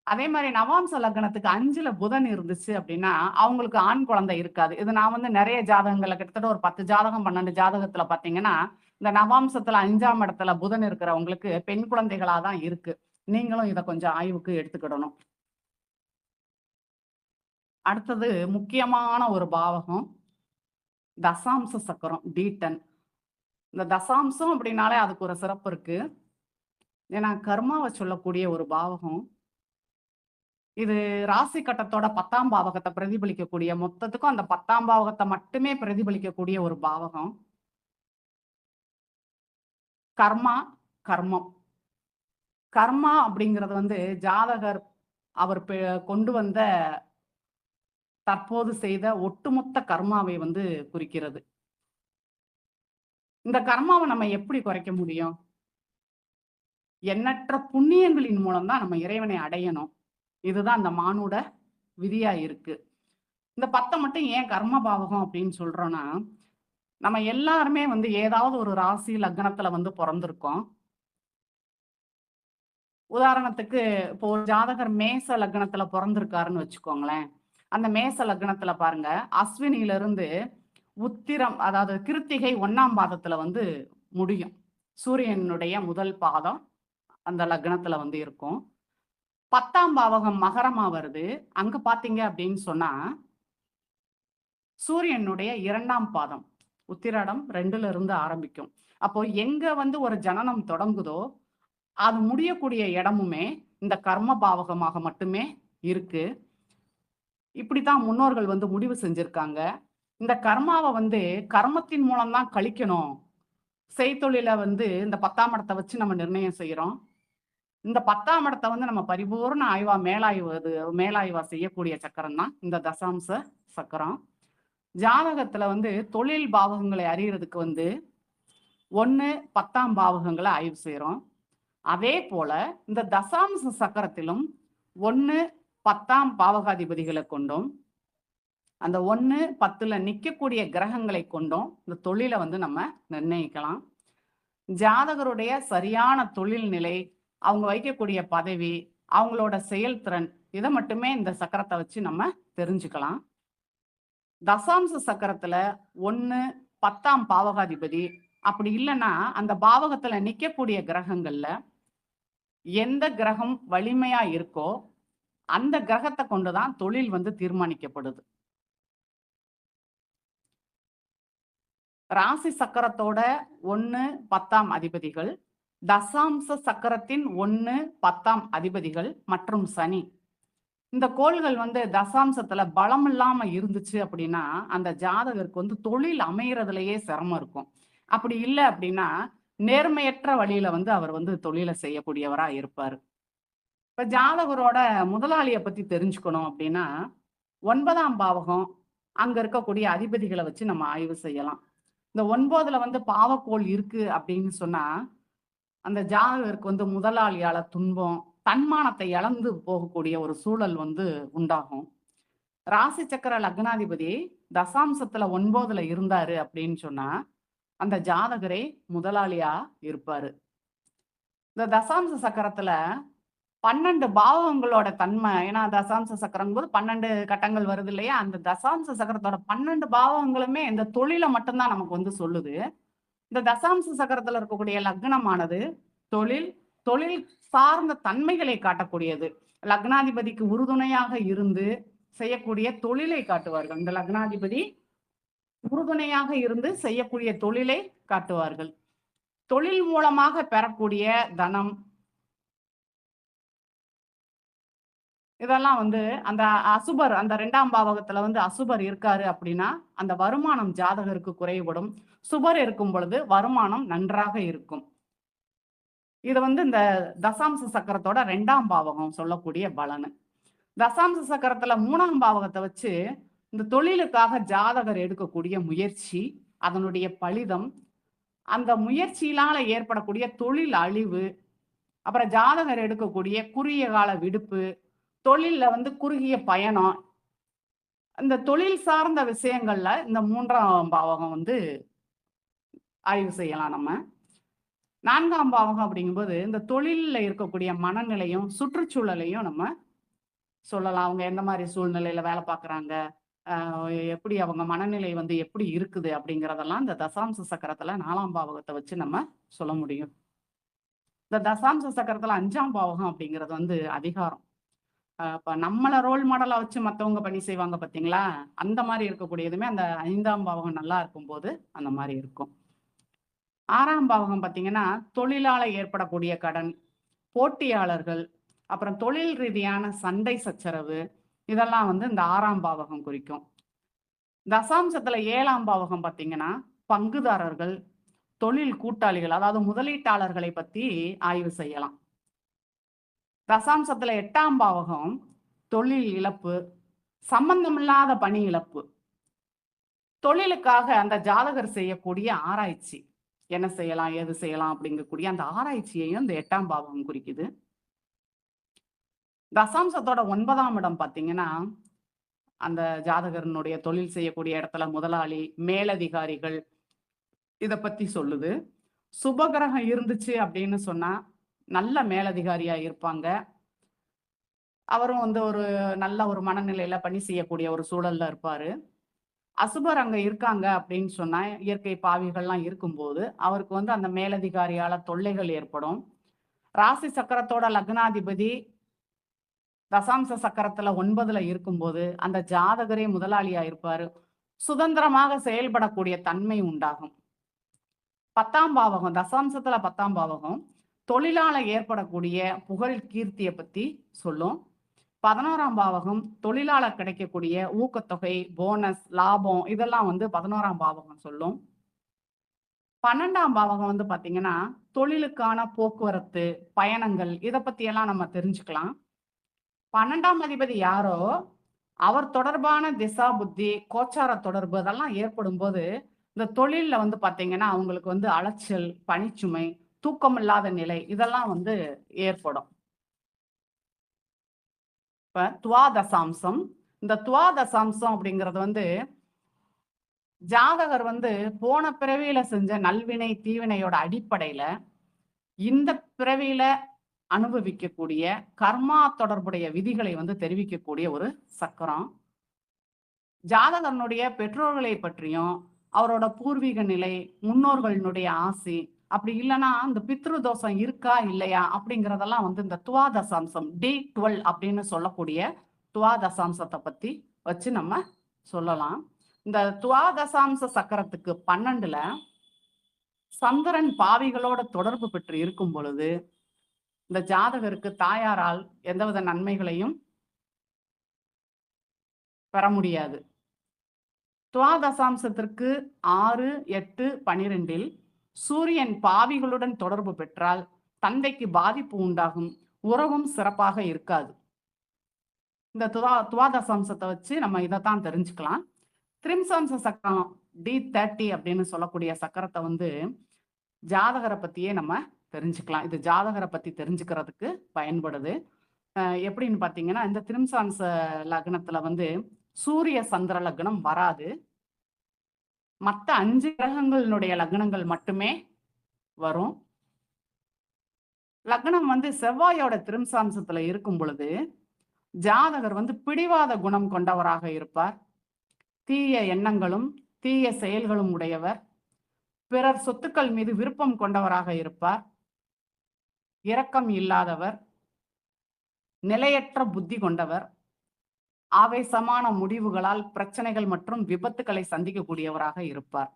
அதே மாதிரி நவாம்ச லக்னத்துக்கு 5ல புதன் இருந்துச்சு அப்படின்னா அவங்களுக்கு ஆண் குழந்தை இருக்காது. இது நான் நிறைய ஜாதகங்களை கிட்டத்தட்ட ஒரு 10 ஜாதகம் 12 ஜாதகத்துல பாத்தீங்கன்னா இந்த நவாம்சத்துல 5ஆம் இடத்துல புதன் இருக்கிறவங்களுக்கு பெண் குழந்தைகளாதான் இருக்கு. நீங்களும் இதை கொஞ்சம் ஆய்வுக்கு எடுத்துக்கிடணும். அடுத்தது முக்கியமான ஒரு பாவகம் தசாம்ச சக்கரம், D10. இந்த தசாம்சம் அப்படின்னாலே அதுக்கு ஒரு சிறப்பு இருக்கு. ஏன்னா கர்மாவை சொல்லக்கூடிய ஒரு பாவகம் இது. ராசி கட்டத்தோட 10ஆம் பாவகத்தை பிரதிபலிக்கக்கூடிய, மொத்தத்துக்கும் அந்த 10ஆம் பாவகத்தை மட்டுமே பிரதிபலிக்கக்கூடிய ஒரு பாவகம். கர்மா, கர்மம். கர்மா அப்படிங்கிறது ஜாதகர் அவர் கொண்டு வந்த தற்போது செய்த ஒட்டுமொத்த கர்மாவை குறிக்கிறது. இந்த கர்மாவை நம்ம எப்படி குறைக்க முடியும்? எண்ணற்ற புண்ணியங்களின் மூலம் தான் நம்ம இறைவனை அடையணும். இதுதான் அந்த மானுட விதியா இருக்கு. இந்த 10 மட்டும் ஏன் கர்ம பாவகம் அப்படின்னு சொல்றோம்னா நம்ம எல்லாருமே வந்து ஏதாவது ஒரு ராசி லக்னத்துல வந்து பிறந்திருக்கோம். உதாரணத்துக்கு இப்போ ஒரு ஜாதகர் மேச லக்னத்துல பிறந்திருக்காருன்னு வச்சுக்கோங்களேன். அந்த மேச லக்னத்துல பாருங்க, அஸ்வினியிலிருந்து உத்திரம் அதாவது கிருத்திகை 1ஆம் பாதத்துல வந்து முடியும். சூரியனுடைய முதல் பாதம் அந்த லக்னத்துல வந்து இருக்கும். 10ஆம் பாவகம் மகரமா வருது. அங்க பார்த்தீங்க அப்படின்னு சொன்னா, சூரியனுடைய 2ஆம் பாதம் உத்திராடம் 2ல இருந்து ஆரம்பிக்கும். அப்போ எங்க வந்து ஒரு ஜனனம் தொடங்குதோ, அது முடியக்கூடிய இடமுமே இந்த கர்ம பாவகமாக மட்டுமே இருக்கு. இப்படித்தான் முன்னோர்கள் வந்து முடிவு செஞ்சிருக்காங்க. இந்த கர்மாவ வந்து கர்மத்தின் மூலம் தான் கழிக்கணும். செய்தொழில வந்து இந்த 10ஆம் இடத்த வச்சு நம்ம நிர்ணயம் செய்றோம். இந்த 10ஆம் இடத்த வந்து நம்ம பரிபூர்ண ஆய்வா மேலாய்வா செய்யக்கூடிய சக்கரம் தான் இந்த தசாம்ச சக்கரம். ஜாதகத்துல வந்து தொழில் பாவகங்களை அறியறதுக்கு வந்து 1, 10ஆம் பாவகங்கள ஆய்வு செய்றோம். அதே போல இந்த தசாம்ச சக்கரத்திலும் 1, 10ஆம் பாவகாதிபதிகளை கொண்டும் அந்த 1, 10ல நிக்கக்கூடிய கிரகங்களை கொண்டும் இந்த தொழிலை வந்து நம்ம நிர்ணயிக்கலாம். ஜாதகருடைய சரியான தொழில் நிலை, அவங்க வைக்கக்கூடிய பதவி, அவங்களோட செயல்திறன் இதை மட்டுமே இந்த சக்கரத்தை வச்சு நம்ம தெரிஞ்சுக்கலாம். தசாம்ச சக்கரத்துல 1, 10ஆம் பாவகாதிபதி அப்படி இல்லைன்னா அந்த பாவகத்துல நிக்கக்கூடிய கிரகங்கள்ல எந்த கிரகம் வலிமையா இருக்கோ அந்த கிரகத்தை கொண்டுதான் தொழில் வந்து தீர்மானிக்கப்படுது. ராசி சக்கரத்தோட 1, 10ஆம் அதிபதிகள், தசாம்ச சக்கரத்தின் 1, 10ஆம் அதிபதிகள் மற்றும் சனி. இந்த கோள்கள் வந்து தசாம்சத்துல பலம் இல்லாம இருந்துச்சு அப்படின்னா அந்த ஜாதகருக்கு வந்து தொழில் அமையறதுலயே சிரமம் இருக்கும். அப்படி இல்லை அப்படின்னா நேர்மையற்ற வழியில வந்து அவர் வந்து தொழிலை செய்யக்கூடியவரா இருப்பாரு. இப்ப ஜாதகரோட முதலாளியை பத்தி தெரிஞ்சுக்கணும் அப்படின்னா 9ஆம் பாவகம் அங்க இருக்கக்கூடிய அதிபதிகளை வச்சு நம்ம ஆய்வு செய்யலாம். இந்த 9ல வந்து பாவக்கோள் இருக்கு அப்படின்னு சொன்னா அந்த ஜாதகருக்கு வந்து முதலாளியால துன்பம், தன்மானத்தை இழந்து போகக்கூடிய ஒரு சூழல் வந்து உண்டாகும். ராசி சக்கர லக்னாதிபதி தசாம்சத்துல 9ல இருந்தாரு அப்படின்னு சொன்னா அந்த ஜாதகரே முதலாளியா இருப்பாரு. இந்த தசாம்ச சக்கரத்துல 12 பாவங்களோட தன்மை, ஏன்னா தசாம்ச சக்கரம் போது 12 கட்டங்கள் வருது இல்லையா, அந்த தசாம்ச சக்கரத்தோட 12 பாவங்களுமே இந்த தொழிலை மட்டும்தான் நமக்கு வந்து சொல்லுது. இந்த தசாம்ச சக்கரத்துல இருக்கக்கூடிய லக்னமானது தொழில் தொழில் சார்ந்த தன்மைகளை காட்டக்கூடியது. லக்னாதிபதிக்கு உறுதுணையாக இருந்து செய்யக்கூடிய தொழிலை காட்டுவார்கள். இந்த லக்னாதிபதி உறுதுணையாக இருந்து செய்யக்கூடிய தொழிலை காட்டுவார்கள். தொழில் மூலமாக பெறக்கூடிய தனம், இதெல்லாம் வந்து அந்த அசுபர் அந்த 2ஆம் பாவகத்துல வந்து அசுபர் இருக்காரு அப்படின்னா அந்த வருமானம் ஜாதகருக்கு குறைபடும். சுபர் இருக்கும் பொழுது வருமானம் நன்றாக இருக்கும். இது வந்து இந்த தசாம்ச சக்கரத்தோட 2ஆம் பாவகம் சொல்லக்கூடிய பலனு. தசாம்ச சக்கரத்துல 3ஆம் பாவகத்தை வச்சு இந்த தொழிலுக்காக ஜாதகர் எடுக்கக்கூடிய முயற்சி, அதனுடைய பலிதம், அந்த முயற்சியினால ஏற்படக்கூடிய தொழில் அழிவு, அப்புறம் ஜாதகர் எடுக்கக்கூடிய குறுகிய கால விடுப்பு, தொழில்ல வந்து குறுகிய பயணம், இந்த தொழில் சார்ந்த விஷயங்கள்ல இந்த 3ஆம் பாவகம் வந்து ஆய்வு செய்யலாம் நம்ம. 4ஆம் பாவகம் அப்படிங்கும்போது இந்த தொழில்ல இருக்கக்கூடிய மனநிலையும் சுற்றுச்சூழலையும் நம்ம சொல்லலாம். அவங்க எந்த மாதிரி சூழ்நிலையில வேலை பார்க்குறாங்க, எப்படி அவங்க மனநிலை வந்து எப்படி இருக்குது அப்படிங்கிறதெல்லாம் இந்த தசாம்ச சக்கரத்துல 4ஆம் பாவகத்தை வச்சு நம்ம சொல்ல முடியும். இந்த தசாம்ச சக்கரத்துல 5ஆம் பாவகம் அப்படிங்கிறது வந்து அதிகாரம். இப்ப நம்மள ரோல் மாடலா வச்சு மத்தவங்க பணி செய்வாங்க பாத்தீங்களா, அந்த மாதிரி இருக்கக்கூடியதுமே அந்த 5ஆம் பாவகம் நல்லா இருக்கும்போது அந்த மாதிரி இருக்கும். 6ஆம் பாவகம் பாத்தீங்கன்னா தொழிலால ஏற்படக்கூடிய கடன், போட்டியாளர்கள், அப்புறம் தொழில் ரீதியான சண்டை சச்சரவு, இதெல்லாம் வந்து இந்த 6ஆம் பாவகம் குறிக்கும். தசாம்சத்துல 7ஆம் பாவகம் பாத்தீங்கன்னா பங்குதாரர்கள், தொழில் கூட்டாளிகள், அதாவது முதலீட்டாளர்களை பத்தி ஆய்வு செய்யலாம். தசாம்சத்துல 8ஆம் பாவகம் தொழில் இழப்பு, சம்பந்தமில்லாத பணி இழப்பு, தொழிலுக்காக அந்த ஜாதகர் செய்யக்கூடிய ஆராய்ச்சி, என்ன செய்யலாம் ஏது செய்யலாம் அப்படிங்கக்கூடிய அந்த ஆராய்ச்சியையும் இந்த 8ஆம் பாவகம் குறிக்குது. தசாம்சத்தோட 9ஆம் இடம் பாத்தீங்கன்னா அந்த ஜாதகரனுடைய தொழில் செய்யக்கூடிய இடத்துல முதலாளி, மேலதிகாரிகள், இத பத்தி சொல்லுது. சுபகிரகம் இருந்துச்சு அப்படின்னு சொன்னா நல்ல மேலதிகாரியா இருப்பாங்க. அவரும் வந்து ஒரு நல்ல ஒரு மனநிலையில பணி செய்யக்கூடிய ஒரு சூழல்ல இருப்பாரு. அசுபர் அங்க இருக்காங்க அப்படின்னு சொன்னா, இயற்கை பாவிகள்லாம் இருக்கும்போது, அவருக்கு வந்து அந்த மேலதிகாரியால தொல்லைகள் ஏற்படும். ராசி சக்கரத்தோட லக்னாதிபதி தசாம்ச சக்கரத்துல 9ல இருக்கும்போது, அந்த ஜாதகரே முதலாளியா இருப்பாரு. சுதந்திரமாக செயல்படக்கூடிய தன்மை உண்டாகும். 10ஆம் பாவகம், தசாம்சத்துல 10ஆம் பாவகம், தொழிலால ஏற்படக்கூடிய புகழ், கீர்த்திய பத்தி சொல்லும். 11ஆம் பாவகம், தொழிலால கிடைக்கக்கூடிய ஊக்கத்தொகை, போனஸ், லாபம் இதெல்லாம் வந்து 11ஆம் பாவகம் சொல்லும். 12ஆம் பாவகம் வந்து பாத்தீங்கன்னா, தொழிலுக்கான போக்குவரத்து, பயணங்கள் இத பத்தியெல்லாம் நம்ம தெரிஞ்சுக்கலாம். 12ஆம் அதிபதி யாரோ, அவர் தொடர்பான திசா புத்தி, கோச்சார தொடர்பு அதெல்லாம் ஏற்படும்போது, இந்த தொழில்ல வந்து பாத்தீங்கன்னா, அவங்களுக்கு வந்து அலைச்சல், பணிச்சுமை, தூக்கமில்லாத நிலை இதெல்லாம் வந்து ஏற்படும். இப்ப துவாதசாம்சம். இந்த துவாதசாம்சம் அப்படிங்கிறது வந்து, ஜாதகர் வந்து போன பிறவியில செஞ்ச நல்வினை, தீவினையோட அடிப்படையில, இந்த பிறவியில அனுபவிக்கக்கூடிய கர்மா தொடர்புடைய விதிகளை வந்து தெரிவிக்கக்கூடிய ஒரு சக்கரம். ஜாதகனுடைய பெற்றோர்களை பற்றியும், அவரோட பூர்வீக நிலை, முன்னோர்களுடைய ஆசி, அப்படி இல்லைன்னா இந்த பித்ரு தோஷம் இருக்கா இல்லையா அப்படிங்கிறதெல்லாம் வந்து இந்த துவாதசாம்சம் D12 அப்படின்னு சொல்லக்கூடிய துவாதசாம்சத்தை பத்தி வச்சு நம்ம சொல்லலாம். இந்த துவாதசாம்ச சக்கரத்துக்கு 12ல சந்திரன் பாவிகளோட தொடர்பு பெற்று இருக்கும் பொழுது, இந்த ஜாதகருக்கு தாயாரால் எந்தவித நன்மைகளையும் பெற முடியாது. துவாதசாம்சத்திற்கு 6, 8, 12ல் சூரியன் பாவிகளுடன் தொடர்பு பெற்றால் தந்தைக்கு பாதிப்பு உண்டாகும். உறவும் சிறப்பாக இருக்காது. இந்த துவாதசாம்சத்தை வச்சு நம்ம இதைத்தான் தெரிஞ்சுக்கலாம். திரிம்சாம்ச சக்கரம் D30 அப்படின்னு சொல்லக்கூடிய சக்கரத்தை வந்து ஜாதகரை பத்தியே நம்ம தெரிஞ்சுக்கலாம். இது ஜாதகரை பத்தி தெரிஞ்சுக்கிறதுக்கு பயன்படுது. எப்படின்னு பாத்தீங்கன்னா, இந்த திரிம்சாம்ச லக்னத்துல வந்து சூரிய சந்திர லக்னம் வராது. மற்ற 5 கிரகங்களினுடைய லக்னங்கள் மட்டுமே வரும். லக்னம் வந்து செவ்வாயோட திரிம்சாம்சத்துல இருக்கும் பொழுது, ஜாதகர் வந்து பிடிவாத குணம் கொண்டவராக இருப்பார். தீய எண்ணங்களும் தீய செயல்களும் உடையவர். பிறர் சொத்துக்கள் மீது விருப்பம் கொண்டவராக இருப்பார். இரக்கம் இல்லாதவர். நிலையற்ற புத்தி கொண்டவர். ஆவேசமான முடிவுகளால் பிரச்சனைகள் மற்றும் விபத்துக்களை சந்திக்கக்கூடியவராக இருப்பார்.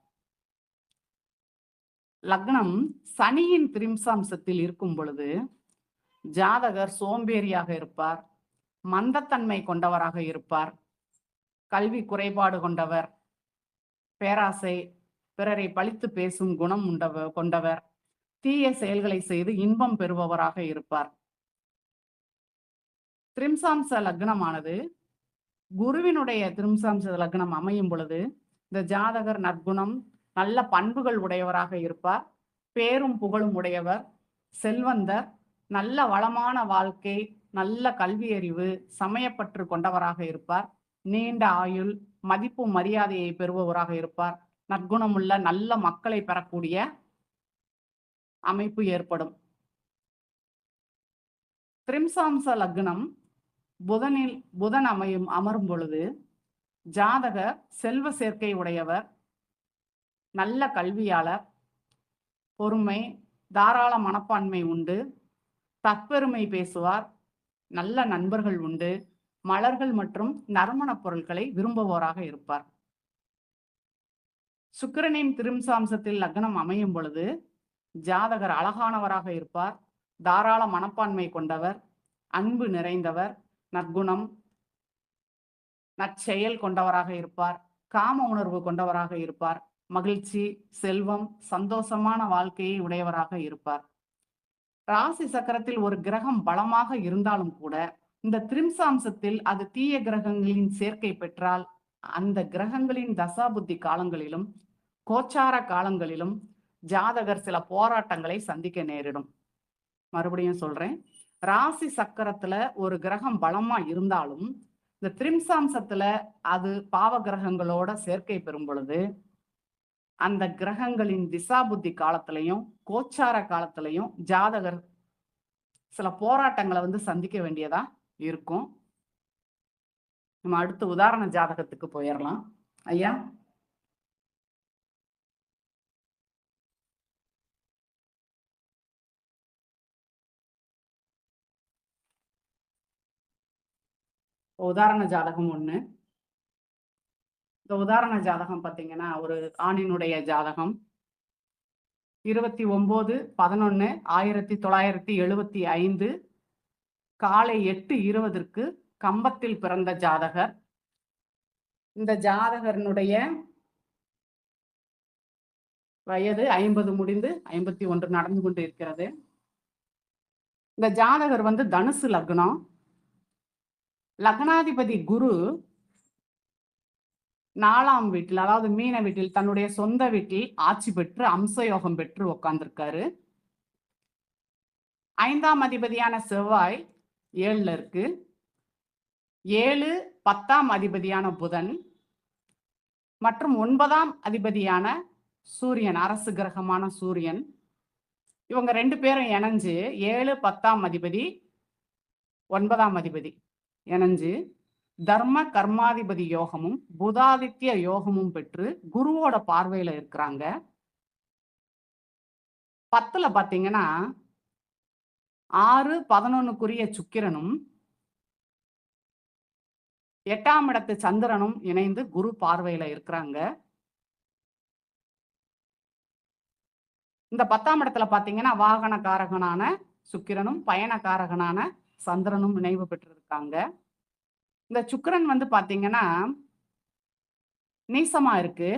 லக்னம் சனியின் திரிம்சாம்சத்தில் இருக்கும் பொழுது ஜாதகர் சோம்பேறியாக இருப்பார். மந்தத்தன்மை கொண்டவராக இருப்பார். கல்வி குறைபாடு கொண்டவர். பேராசை, பிறரை பழித்து பேசும் குணம் கொண்டவர். தீய செயல்களை செய்து இன்பம் பெறுபவராக இருப்பார். திரிம்சாம்ச லக்னமானது குருவினுடைய திரிம்சாம்ச லக்னம் அமையும் பொழுது இந்த ஜாதகர் நற்குணம், நல்ல பண்புகள் உடையவராக இருப்பார். பேரும் புகழும் உடையவர். செல்வந்தர். நல்ல வளமான வாழ்க்கை, நல்ல கல்வி அறிவு, சமயப்பற்று கொண்டவராக இருப்பார். நீண்ட ஆயுள், மதிப்பு மரியாதையை பெறுபவராக இருப்பார். நற்குணமுள்ள நல்ல மக்களை பெறக்கூடிய அமைப்பு ஏற்படும். திரிம்சாம்ச லக்னம் புதன் அமரும் பொழுது ஜாதகர் செல்வ சேர்க்கை உடையவர். நல்ல கல்வியாளர். பொறுமை, தாராள மனப்பான்மை உண்டு. தற்பெருமை பேசுவார். நல்ல நண்பர்கள் உண்டு. மலர்கள் மற்றும் நறுமணப் பொருட்களை விரும்புவோராக இருப்பார். சுக்கிரனின் திரிம்சாம்சத்தில் லக்னம் அமையும் பொழுது ஜாதகர் அழகானவராக இருப்பார். தாராள மனப்பான்மை கொண்டவர். அன்பு நிறைந்தவர். நற்குணம், நற்செயல் கொண்டவராக இருப்பார். காம உணர்வு கொண்டவராக இருப்பார். மகிழ்ச்சி, செல்வம், சந்தோஷமான வாழ்க்கையை உடையவராக இருப்பார். ராசி சக்கரத்தில் ஒரு கிரகம் பலமாக இருந்தாலும் கூட இந்த திரிம்சாம்சத்தில் அது தீய கிரகங்களின் சேர்க்கை பெற்றால் அந்த கிரகங்களின் தசாபுத்தி காலங்களிலும் கோச்சார காலங்களிலும் ஜாதகர் சில போராட்டங்களை சந்திக்க நேரிடும். மறுபடியும் சொல்றேன், ராசி சக்கரத்துல ஒரு கிரகம் பலமா இருந்தாலும் இந்த திரிம்சாம்சத்துல அது பாவ கிரகங்களோட சேர்க்கை பெறும் பொழுது அந்த கிரகங்களின் திசா புத்தி காலத்திலையும் கோச்சார காலத்திலையும் ஜாதகர் சில போராட்டங்களை வந்து சந்திக்க வேண்டியதா இருக்கும். நம்ம அடுத்த உதாரண ஜாதகத்துக்கு போயிடலாம். ஐயா, உதாரண ஜாதகம் ஒண்ணு. இந்த உதாரண ஜாதகம் பாத்தீங்கன்னா ஒரு ஆணினுடைய ஜாதகம் 29/11/1975 காலை 8:20 கம்பத்தில் பிறந்த ஜாதகர். இந்த ஜாதகனுடைய வயது 50 முடிந்து 51 நடந்து கொண்டு இருக்கிறது. இந்த ஜாதகர் வந்து தனுசு லக்னம். லக்னாதிபதி குரு 4ஆம் வீட்டில், அதாவது மீன வீட்டில், தன்னுடைய சொந்த வீட்டில் ஆட்சி பெற்று அம்சயோகம் பெற்று உட்கார்ந்துருக்காரு. 5ஆம் அதிபதியான செவ்வாய் 7ல இருக்கு. 7, 10ஆம் அதிபதியான புதன் மற்றும் 9ஆம் அதிபதியான சூரியன், அரசு கிரகமான சூரியன், இவங்க 2 பேரும் இணைஞ்சு 7, 10ஆம் அதிபதி 9ஆம் அதிபதி இணைஞ்சு தர்ம கர்மாதிபதி யோகமும் புதாதித்ய யோகமும் பெற்று குருவோட பார்வையில இருக்கிறாங்க. 10ல பாத்தீங்கன்னா 6, 11க்குரிய சுக்கிரனும் 8ஆம் இடத்து சந்திரனும் இணைந்து குரு பார்வையில இருக்கிறாங்க. இந்த 10ஆம் இடத்துல பாத்தீங்கன்னா வாகன காரகனான சுக்கிரனும் பயண காரகனான சந்திரனும் இணைவு பெற்றிருக்காங்க. இந்த சுக்கிரன் வந்து பாத்தீங்கன்னா நீசமா இருக்கு.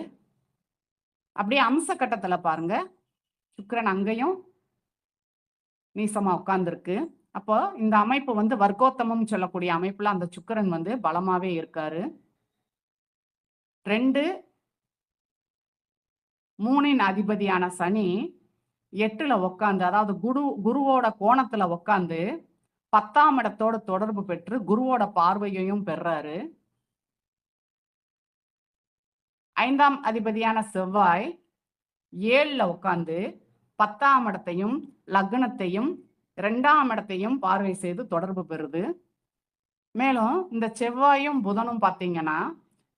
அப்படியே அம்ச கட்டத்துல பாருங்க, சுக்கிரன் அங்கேயும் நீசமா உட்கார்ந்துருக்கு. அப்போ இந்த அமைப்பு வந்து வர்க்கோத்தமம் சொல்லக்கூடிய அமைப்புல அந்த சுக்கிரன் வந்து பலமாவே இருக்காரு. 2, 3இன் அதிபதியான சனி 8ல உட்காந்து, அதாவது குருவோட கோணத்துல உட்காந்து 10ஆம் இடத்தோட தொடர்பு பெற்று குருவோட பார்வையையும் பெறாரு. 5ஆம் அதிபதியான செவ்வாய் 7ல உட்கார்ந்து 10ஆம் இடத்தையும் லக்னத்தையும் 2ஆம் இடத்தையும் பார்வை செய்து தொடர்பு பெறுது. மேலும் இந்த செவ்வாயும் புதனும் பாத்தீங்கன்னா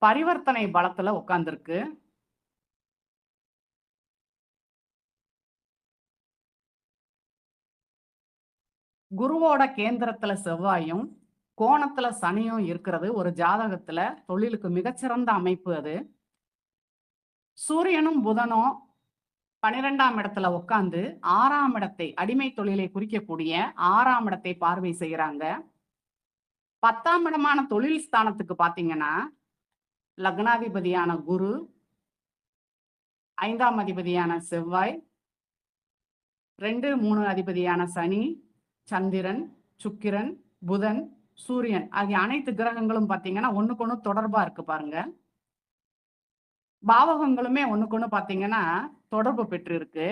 பரிவர்த்தனை பலத்துல உட்கார்ந்துருக்கு. குருவோட கேந்திரத்துல செவ்வாயும் கோணத்துல சனியும் இருக்கிறது ஒரு ஜாதகத்துல தொழிலுக்கு மிகச்சிறந்த அமைப்பு. அது சூரியனும் புதனும் 12ஆம் இடத்துல உட்கார்ந்து 6ஆம் இடத்தை, அடிமை தொழிலை குறிக்கக்கூடிய 6ஆம் இடத்தை பார்வை செய்யறாங்க. 10ஆம் இடமான தொழில் ஸ்தானத்துக்கு பாத்தீங்கன்னா லக்னாதிபதியான குரு, 5ஆம் அதிபதியான செவ்வாய், 2, 3 அதிபதியான சனி, சந்திரன், சுக்கிரன், புதன், சூரியன் ஆகிய அனைத்து கிரகங்களும் பாத்தீங்கன்னா ஒண்ணுக்கு ஒண்ணு தொடர்பா இருக்கு பாருங்க. பாவகங்களுமே ஒண்ணுக்கு ஒண்ணு பாத்தீங்கன்னா தொடர்பு பெற்று இருக்கு.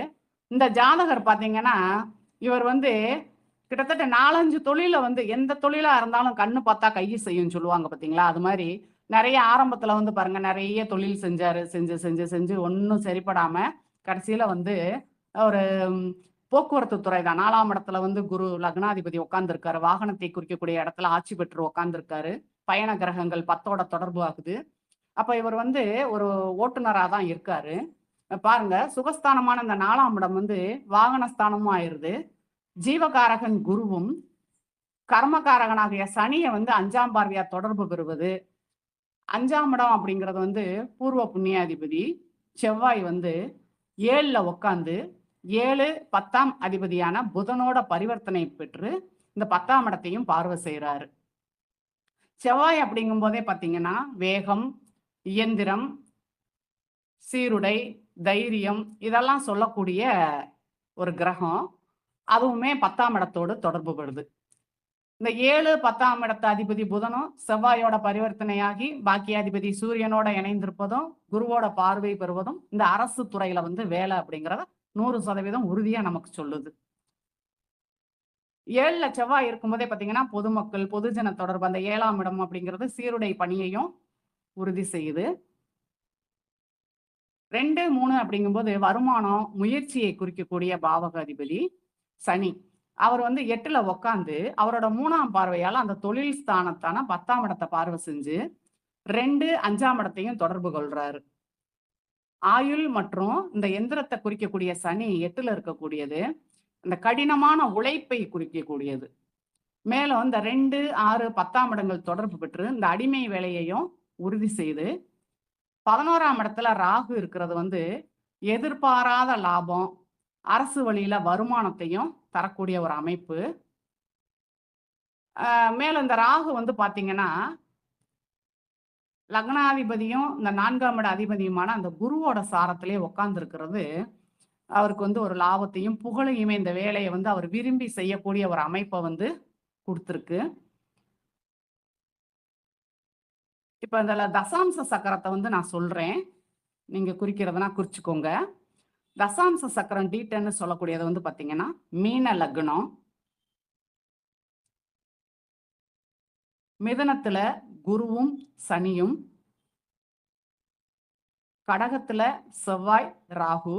இந்த ஜாதகர் பாத்தீங்கன்னா இவர் வந்து கிட்டத்தட்ட 4-5 தொழில வந்து எந்த தொழிலா இருந்தாலும் கண்ணு பார்த்தா கையை செய்யும் சொல்லுவாங்க பாத்தீங்களா. அது மாதிரி நிறைய ஆரம்பத்துல வந்து பாருங்க நிறைய தொழில் செஞ்சாரு. செஞ்சு செஞ்சு செஞ்சு ஒன்னும் சரிப்படாம கடைசியில வந்து ஒரு போக்குவரத்து துறை தான். 4ஆம் இடத்துல வந்து குரு லக்னாதிபதி உட்கார்ந்துருக்காரு. வாகனத்தை குறிக்கக்கூடிய இடத்துல ஆட்சி பெற்று உட்கார்ந்துருக்காரு. பயண கிரகங்கள் 10ஓட தொடர்பு ஆகுது. அப்ப இவர் வந்து ஒரு ஓட்டுநரா தான் இருக்காரு. பாருங்க, சுகஸ்தானமான இந்த 4ஆம் இடம் வந்து வாகனஸ்தானமும் ஆயிருது. ஜீவகாரகன் குருவும் கர்மகாரகனாகிய சனியை வந்து 5ஆம் பார்வையா தொடர்பு பெறுவது. 5ஆம் இடம் அப்படிங்கிறது வந்து பூர்வ புண்ணியாதிபதி. செவ்வாய் வந்து 7ல உட்காந்து 7, 10ஆம் அதிபதியான புதனோட பரிவர்த்தனை பெற்று இந்த 10ஆம் இடத்தையும் பார்வை செய்யறாரு. செவ்வாய் அப்படிங்கும் போதே பாத்தீங்கன்னா வேகம், இயந்திரம், சீருடை, தைரியம் இதெல்லாம் சொல்லக்கூடிய ஒரு கிரகம். அதுவுமே 10ஆம் இடத்தோடு தொடர்பு படுது. இந்த 7, 10ஆம் இடத்த அதிபதி புதனும் செவ்வாயோட பரிவர்த்தனையாகி பாக்கியாதிபதி சூரியனோட இணைந்திருப்பதும் குருவோட பார்வை பெறுவதும் இந்த அரசு துறையில வந்து வேலை அப்படிங்கிறத 100% உறுதியா நமக்கு சொல்லுது. 7ல செவ்வாய் இருக்கும்போதே பாத்தீங்கன்னா பொதுமக்கள், பொதுஜன தொடர்பு, அந்த 7ஆம் இடம் அப்படிங்கிறது சீருடை பணியையும் உறுதி செய்யுது. 2, 3 அப்படிங்கும்போது வருமானம், முயற்சியை குறிக்கக்கூடிய பாவக அதிபதி சனி. அவர் வந்து 8ல உட்காந்து அவரோட 3ஆம் பார்வையால அந்த தொழில் ஸ்தானத்தான 10ஆம் இடத்தை பார்வை செஞ்சு 2, 5ஆம் இடத்தையும் தொடர்பு கொள்றாரு. ஆயுள் மற்றும் இந்த எந்திரத்தை குறிக்கக்கூடிய சனி 8ல இருக்கக்கூடியது இந்த கடினமான உழைப்பை குறிக்கக்கூடியது. மேலும் இந்த 2, 6, 10ஆம் இடங்கள் தொடர்பு பெற்று இந்த அடிமை வேலையையும் உறுதி செய்து 11ஆம் இடத்துல ராகு இருக்கிறது வந்து எதிர்பாராத லாபம், அரசு வழியில வருமானத்தையும் தரக்கூடிய ஒரு அமைப்பு. மேலும் இந்த ராகு வந்து பாத்தீங்கன்னா லக்னாதிபதியும் இந்த 4ஆம் இட அதிபதியுமான அந்த குருவோட சாரத்திலே உட்கார்ந்து இருக்கிறது அவருக்கு வந்து ஒரு லாபத்தையும் புகழையுமே இந்த வேலையை வந்து அவர் விரும்பி செய்யக்கூடிய ஒரு அமைப்பை வந்து கொடுத்துருக்கு. இப்ப இதுல தசாம்ச சக்கரத்தை வந்து நான் சொல்றேன், நீங்க குறிக்கிறதுனா குறிச்சுக்கோங்க. தசாம்ச சக்கரம் D10 சொல்லக்கூடியது வந்து பாத்தீங்கன்னா மீன லக்னம், மிதுனத்துல குருவும் சனியும், கடகத்துல செவ்வாய் ராகு,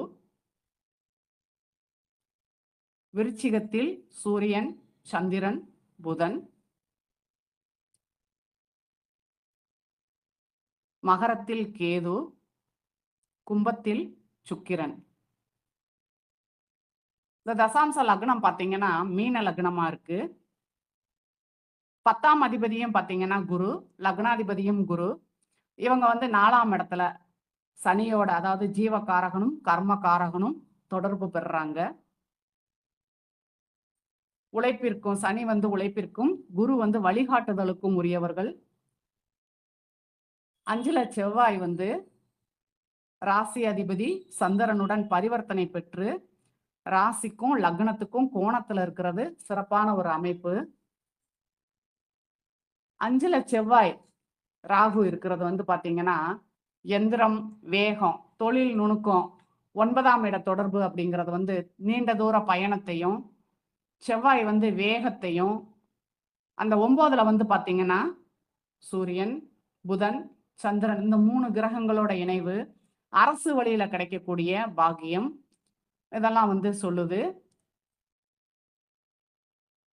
விருச்சிகத்தில் சூரியன் சந்திரன் புதன், மகரத்தில் கேது, கும்பத்தில் சுக்கிரன். இந்த தசாம்ச லக்னம் பாத்தீங்கன்னா மீன லக்னமா இருக்கு. 10ஆம் அதிபதியும் பாத்தீங்கன்னா குரு, லக்னாதிபதியும் குரு. இவங்க வந்து 4ஆம் இடத்துல சனியோட அதாவது ஜீவகாரகனும் கர்மகாரகனும் தொடர்பு பெறுறாங்க. உழைப்பிற்கும் சனி வந்து உழைப்பிற்கும் குரு வந்து வழிகாட்டுதலுக்கும் உரியவர்கள். 5ல செவ்வாய் வந்து ராசி அதிபதி சந்திரனுடன் பரிவர்த்தனை பெற்று ராசிக்கும் லக்னத்துக்கும் கோணத்துல இருக்கிறது சிறப்பான ஒரு அமைப்பு. 5ல செவ்வாய் ராகு இருக்கிறது வந்து பாத்தீங்கன்னா எந்திரம், வேகம், தொழில் நுணுக்கம், 9ஆம் இட தொடர்பு அப்படிங்கிறது வந்து நீண்ட தூர பயணத்தையும், செவ்வாய் வந்து வேகத்தையும், அந்த 9ல வந்து பாத்தீங்கன்னா சூரியன் புதன் சந்திரன் இந்த 3 கிரகங்களோட இணைவு, அரசு வழியில கிடைக்கக்கூடிய பாக்கியம் இதெல்லாம் வந்து சொல்லுது.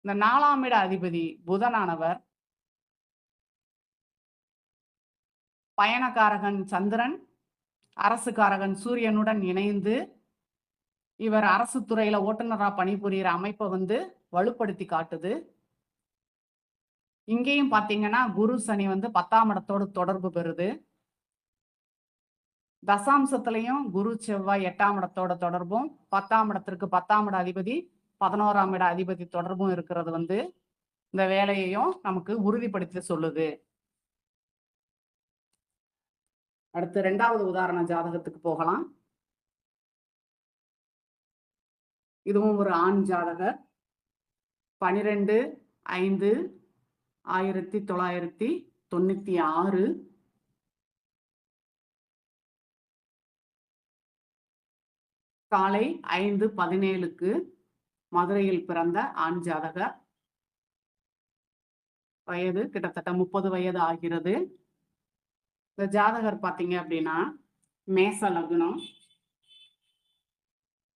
இந்த 4ஆம் இட அதிபதி புதனானவர் பயணக்காரகன் சந்திரன், அரசுக்காரகன் சூரியனுடன் இணைந்து இவர் அரசு துறையில ஓட்டுநரா பணிபுரிகிற அமைப்பை வந்து வலுப்படுத்தி காட்டுது. இங்கேயும் பாத்தீங்கன்னா குரு சனி வந்து 10ஆம் இடத்தோடு தொடர்பு பெறுது. தசாம்சத்திலையும் குரு செவ்வாய் 8ஆம் இடத்தோட தொடர்பும் 10ஆம் இடத்திற்கு 10ஆம் இட அதிபதி 11ஆம் இட அதிபதி தொடர்பும் இருக்கிறது வந்து இந்த வேலையையும் நமக்கு உறுதிப்படுத்தி சொல்லுது. அடுத்து 2வது உதாரண ஜாதகத்துக்கு போகலாம். இதுவும் ஒரு ஆண் ஜாதகர். 12/5/1996 காலை 5:17க்கு மதுரையில் பிறந்த ஆண் ஜாதகர். வயது கிட்டத்தட்ட 30 வயது ஆகிறது. இந்த ஜாதகர் பாத்தீங்க அப்படின்னா மேச லக்னம்,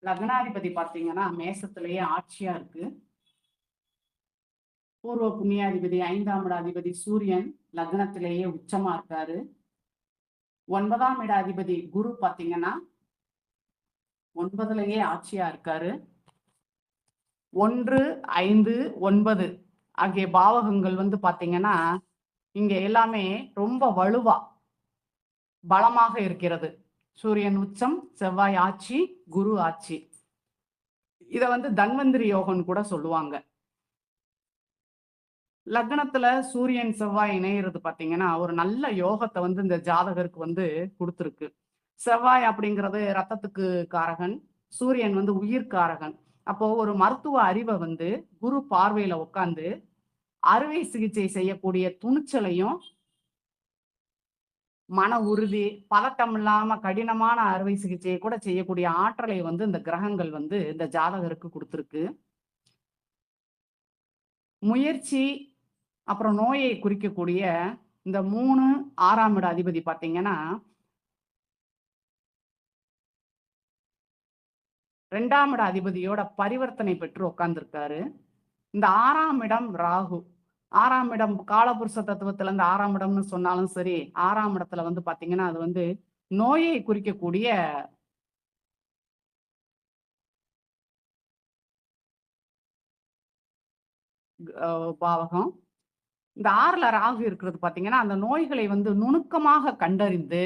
லக்னாதிபதி பாத்தீங்கன்னா மேசத்திலேயே ஆட்சியா இருக்கு. பூர்வ புண்ணியாதிபதி 5ஆம் இட அதிபதி சூரியன் லக்னத்திலேயே உச்சமா இருக்காரு. 9ஆம் இட அதிபதி குரு பாத்தீங்கன்னா 9லயே ஆட்சியா இருக்காரு. 1, 5, 9 ஆகிய பாவகங்கள் வந்து பாத்தீங்கன்னா இங்க எல்லாமே ரொம்ப வலுவா பலமாக இருக்கிறது. சூரியன் உச்சம், செவ்வாய் ஆட்சி, குரு ஆட்சி. இத வந்து தன்வந்திரி யோகம் கூட சொல்லுவாங்க. லக்னத்துல சூரியன் செவ்வாய் இணையிறது பாத்தீங்கன்னா ஒரு நல்ல யோகத்தை வந்து இந்த ஜாதகருக்கு வந்து கொடுத்துருக்கு. செவ்வாய் அப்படிங்கிறது ரத்தத்துக்கு காரகன், சூரியன் வந்து உயிர்காரகன். அப்போ ஒரு மருத்துவ அறிவை வந்து குரு பார்வையில உட்கார்ந்து அறுவை சிகிச்சை செய்யக்கூடிய துணிச்சலையும், மன உறுதி, பதட்டம் இல்லாம கடினமான அறுவை சிகிச்சையை கூட செய்யக்கூடிய ஆற்றலை வந்து இந்த கிரகங்கள் வந்து இந்த ஜாதகருக்கு கொடுத்துருக்கு. முயற்சி அப்புறம் நோயை குறிக்கக்கூடிய இந்த 3, 6ஆம் இட அதிபதி பாத்தீங்கன்னா 2ஆம் இட அதிபதியோட பரிவர்த்தனை பெற்று உட்கார்ந்துருக்காரு. இந்த 6ஆம் இடம் ராகு. 6ஆம் இடம் காலபுருஷ தத்துவத்துல இந்த 6ஆம் இடம்னு சொன்னாலும் சரி, 6ஆம் இடத்துல வந்து பாத்தீங்கன்னா அது வந்து நோயை குறிக்கக்கூடிய பாவகம். இந்த 6ல ராகு இருக்கிறது பாத்தீங்கன்னா அந்த நோய்களை வந்து நுணுக்கமாக கண்டறிந்து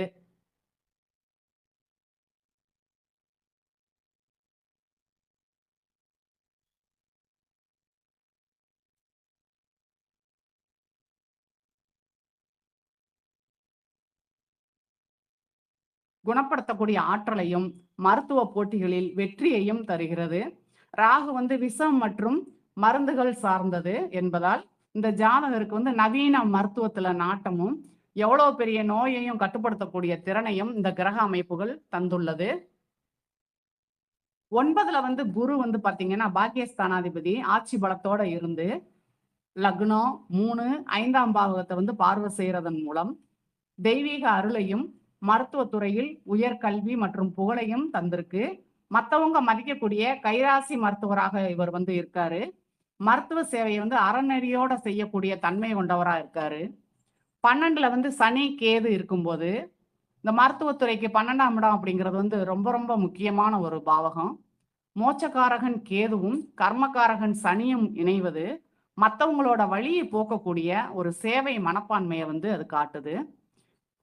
குணப்படுத்தக்கூடிய ஆற்றலையும் மருத்துவ போட்டிகளில் வெற்றியையும் தருகிறது. ராகு வந்து விஷம் மற்றும் மருந்துகள் சார்ந்தது என்பதால் இந்த ஜாதகருக்கு வந்து நவீன மருத்துவத்துல நாட்டமும் எவ்வளவு பெரிய நோயையும் கட்டுப்படுத்தக்கூடிய திறனையும் இந்த கிரக அமைப்புகள் தந்துள்ளது. 9ல வந்து குரு வந்து பாத்தீங்கன்னா பாக்கியஸ்தானாதிபதி ஆட்சி பலத்தோட இருந்து லக்னம் 3, 5ஆம் பாவகத்தை வந்து பார்வை செய்யறதன் மூலம் தெய்வீக அருளையும் மருத்துவத்துறையில் உயர்கல்வி மற்றும் புகழையும் தந்திருக்கு. மற்றவங்க மதிக்கக்கூடிய கைராசி மருத்துவராக இவர் வந்து இருக்காரு. மருத்துவ சேவையை வந்து அறநெறியோட செய்யக்கூடிய தன்மை கொண்டவரா இருக்காரு. 12ல வந்து சனி கேது இருக்கும்போது இந்த மருத்துவத்துறைக்கு 12ஆம் இடம் அப்படிங்கிறது வந்து ரொம்ப ரொம்ப முக்கியமான ஒரு பாவகம். மோட்சக்காரகன் கேதுவும் கர்மக்காரகன் சனியும் இணைவது மற்றவங்களோட வழியை போக்கக்கூடிய ஒரு சேவை மனப்பான்மையை வந்து அது காட்டுது.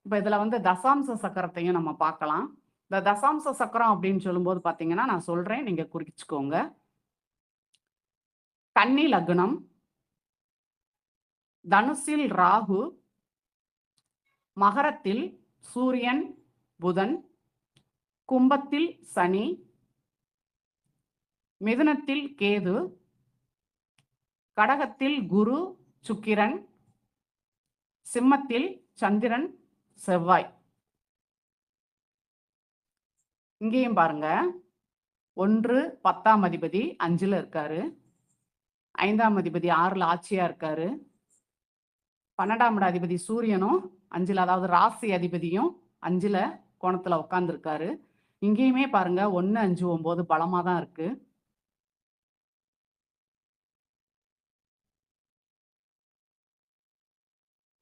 இப்ப இதுல வந்து தசாம்ச சக்கரத்தையும் நம்ம பார்க்கலாம். இந்த தசாம்ச சக்கரம் அப்படின்னு சொல்லும்போது பாத்தீங்கன்னா நான் சொல்றேன், நீங்க குறிச்சுக்கோங்க. கன்னி லக்னம், தனுசில் ராகு, மகரத்தில் சூரியன் புதன், கும்பத்தில் சனி, மிதுனத்தில் கேது, கடகத்தில் குரு சுக்கிரன், சிம்மத்தில் சந்திரன் செவ்வாய். இங்கேயும் பாருங்க, 1 10ஆம் அதிபதி 5ல இருக்காரு, 5ஆம் அதிபதி 6ல ஆட்சியா இருக்காரு, 12ஆம் இட அதிபதி சூரியனும் 5ல, அதாவது ராசி அதிபதியும் 5ல கோணத்துல உட்கார்ந்து இருக்காரு. இங்கேயுமே பாருங்க 1, 5, 9 பலமா தான் இருக்கு.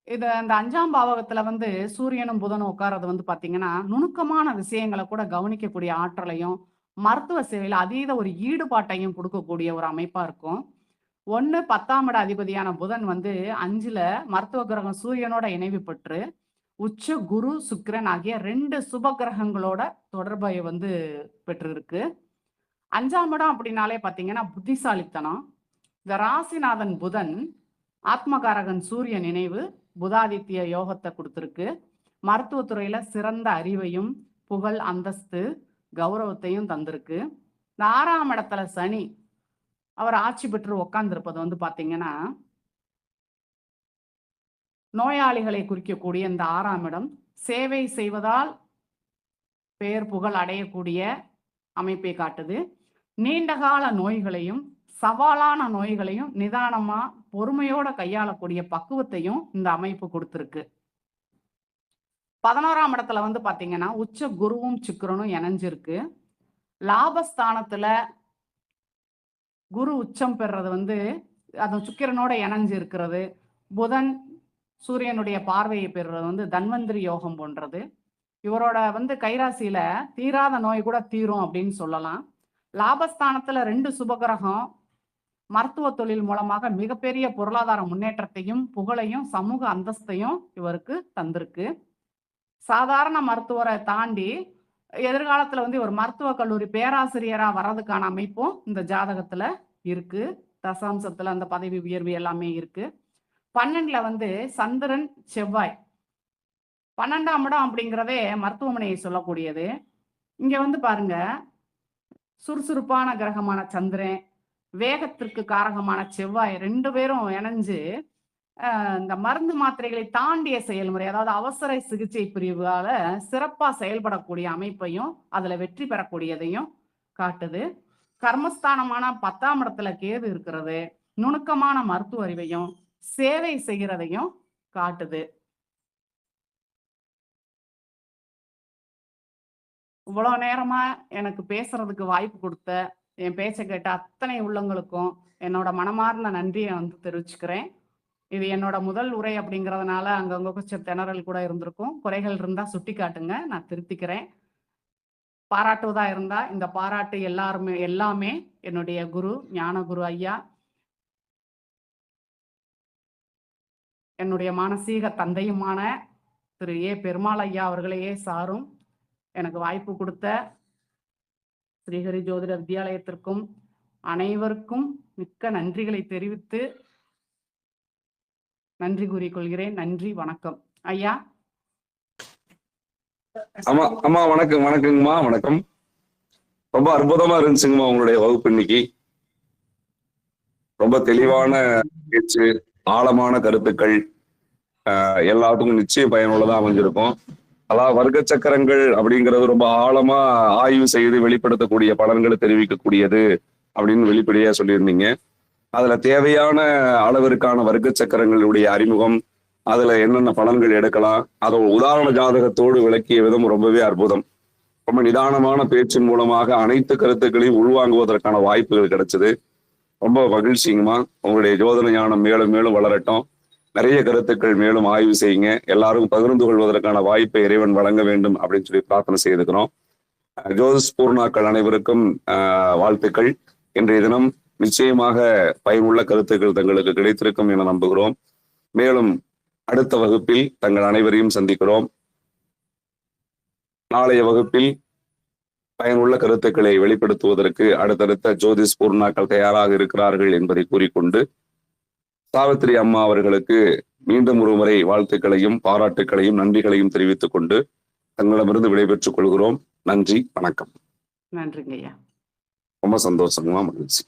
இது அந்த 5ஆம் பாவகத்துல வந்து சூரியனும் புதனும் உட்கார்றது வந்து பாத்தீங்கன்னா நுணுக்கமான விஷயங்களை கூட கவனிக்கக்கூடிய ஆற்றலையும் மருத்துவ சேவையில அதீத ஒரு ஈடுபாட்டையும் கொடுக்கக்கூடிய ஒரு அமைப்பா இருக்கும். 1 10ஆம் இட அதிபதியான புதன் வந்து 5ல மருத்துவ கிரகம் சூரியனோட இணைவு பெற்று உச்ச குரு சுக்கிரன் ஆகிய 2 சுப கிரகங்களோட தொடர்பை வந்து பெற்றிருக்கு. 5ஆம் இடம் அப்படின்னாலே பாத்தீங்கன்னா புத்திசாலித்தனம். இந்த ராசிநாதன் புதன் ஆத்மகாரகன் சூரியன் இணைவு புதாதித்ய யோகத்தை கொடுத்துருக்கு. மருத்துவத்துறையில சிறந்த அறிவையும் புகழ் அந்தஸ்து கௌரவத்தையும் தந்திருக்கு. இந்த 6ஆம் இடத்துல சனி அவர் ஆட்சி பெற்று உட்கார்ந்திருப்பது வந்து பாத்தீங்கன்னா நோயாளிகளை குறிக்கக்கூடிய இந்த 6ஆம் இடம் சேவை செய்வதால் பெயர் புகழ் அடையக்கூடிய அமைப்பை காட்டுது. நீண்டகால நோய்களையும் சவாலான நோய்களையும் நிதானமா பொறுமையோட கையாளக்கூடிய பக்குவத்தையும் இந்த அமைப்பு கொடுத்திருக்கு. 11ஆம் இடத்துல வந்து பாத்தீங்கன்னா உச்ச குருவும் சுக்கிரனும் இணைஞ்சிருக்கு. லாபஸ்தானத்துல குரு உச்சம் பெறது வந்து அது சுக்கிரனோட இணைஞ்சு இருக்கிறது, புதன் சூரியனுடைய பார்வையை பெறுறது வந்து தன்வந்திரி யோகம் போன்றது. இவரோட வந்து கைராசியில தீராத நோய் கூட தீரும் அப்படின்னு சொல்லலாம். லாபஸ்தானத்துல 2 சுபகிரகம் மருத்துவ தொழில் மூலமாக மிகப்பெரிய பொருளாதார முன்னேற்றத்தையும் புகழையும் சமூக அந்தஸ்தையும் இவருக்கு தந்திருக்கு. சாதாரண மருத்துவரை தாண்டி எதிர்காலத்துல வந்து ஒரு மருத்துவக் கல்லூரி பேராசிரியரா வர்றதுக்கான அமைப்பும் இந்த ஜாதகத்துல இருக்கு. தசாம்சத்துல அந்த பதவி உயர்வு எல்லாமே இருக்கு. 12ல வந்து சந்திரன் செவ்வாய். 12ஆம் இடம் அப்படிங்கிறதே மருத்துவமனையை சொல்லக்கூடியது. இங்க வந்து பாருங்க, சுறுசுறுப்பான கிரகமான சந்திரன், வேகத்திற்கு காரகமான செவ்வாய் 2 பேரும் இணைஞ்சு இந்த மருந்து மாத்திரைகளை தாண்டிய செயல்முறை, அதாவது அவசர சிகிச்சை பிரிவால சிறப்பா செயல்படக்கூடிய அமைப்பையும் அதுல வெற்றி பெறக்கூடியதையும் காட்டுது. கர்மஸ்தானமான 10ஆம் இடத்துல கேது இருக்கிறது நுணுக்கமான மருத்துவ அறிவையும் சேவை செய்கிறதையும் காட்டுது. இவ்வளவு நேரமா எனக்கு பேசுறதுக்கு வாய்ப்பு கொடுத்த என் பேச்சை கேட்ட அத்தனை உள்ளங்களுக்கும் என்னோட மனமார்ந்த நன்றியை தெரிவிச்சுக்கிறேன். இது என்னோட முதல் உரை அப்படிங்கிறதுனால அங்கங்க கொஞ்சம் திணறல் கூட இருந்திருக்கும். குறைகள் இருந்தா சுட்டி காட்டுங்க, நான் திருத்திக்கிறேன். பாராட்டுவதா இருந்தா இந்த பாராட்டு எல்லாமே என்னுடைய குரு ஞானகுரு ஐயா, என்னுடைய மானசீக தந்தையுமான திரு ஏ பெருமாள் ஐயா அவர்களையே சாரும். எனக்கு வாய்ப்பு கொடுத்த ஸ்ரீஹரி ஜோதிட வித்யாலயத்திற்கும் அனைவருக்கும் மிக்க நன்றிகளை தெரிவித்து நன்றி கூறிக்கொள்கிறேன். நன்றி, வணக்கம் ஐயா. அம்மா வணக்கங்கம்மா. வணக்கம். ரொம்ப அற்புதமா இருந்துச்சுங்கம்மா உங்களுடைய வகுப்பு இன்னைக்கு. ரொம்ப தெளிவான பேச்சு, ஆழமான கருத்துக்கள், எல்லாத்துக்கும் நிச்சயம் பயனுள்ளதா அமைஞ்சிருக்கும். அதாவது வர்க்க சக்கரங்கள் அப்படிங்கிறது ரொம்ப ஆழமா ஆய்வு செய்து வெளிப்படுத்தக்கூடிய பலன்களை தெரிவிக்கக்கூடியது அப்படின்னு வெளிப்படையா சொல்லியிருந்தீங்க. அதுல தேவையான அளவிற்கான வர்க்க சக்கரங்களுடைய அறிமுகம், அதுல என்னென்ன பலன்கள் எடுக்கலாம், அதை உதாரண ஜாதகத்தோடு விளக்கிய விதம் ரொம்பவே அற்புதம். ரொம்ப நிதானமான பேச்சின் மூலமாக அனைத்து கருத்துக்களையும் உள்வாங்குவதற்கான வாய்ப்புகள் கிடைச்சது. ரொம்ப மகிழ்ச்சிங்கம்மா. உங்களுடைய ஜோதிட ஞானம் மேலும் மேலும் வளரட்டும். நிறைய கருத்துக்கள் மேலும் ஆய்வு செய்யுங்க. எல்லாரும் பகிர்ந்து கொள்வதற்கான வாய்ப்பை இறைவன் வழங்க வேண்டும் அப்படின்னு சொல்லி பிரார்த்தனை செய்துக்கிறோம். ஜோதிஷ் பூர்ணாக்கள் அனைவருக்கும் வாழ்த்துக்கள். இன்றைய தினம் நிச்சயமாக பயனுள்ள கருத்துக்கள் தங்களுக்கு கிடைத்திருக்கும் என நம்புகிறோம். மேலும் அடுத்த வகுப்பில் தங்கள் அனைவரையும் சந்திக்கிறோம். நாளைய வகுப்பில் பயனுள்ள கருத்துக்களை வெளிப்படுத்துவதற்கு அடுத்தடுத்த ஜோதிஷ் பூர்ணாக்கள் தயாராக இருக்கிறார்கள் என்பதை கூறிக்கொண்டு சாவித்திரி அம்மா அவர்களுக்கு மீண்டும் ஒரு முறை வாழ்த்துக்களையும் பாராட்டுக்களையும் நன்றிகளையும் தெரிவித்துக் கொண்டு தங்களிடமிருந்து விடைபெற்றுக் கொள்கிறோம். நன்றி, வணக்கம். நன்றிங்க ஐயா. ரொம்ப சந்தோஷமா, மகிழ்ச்சி.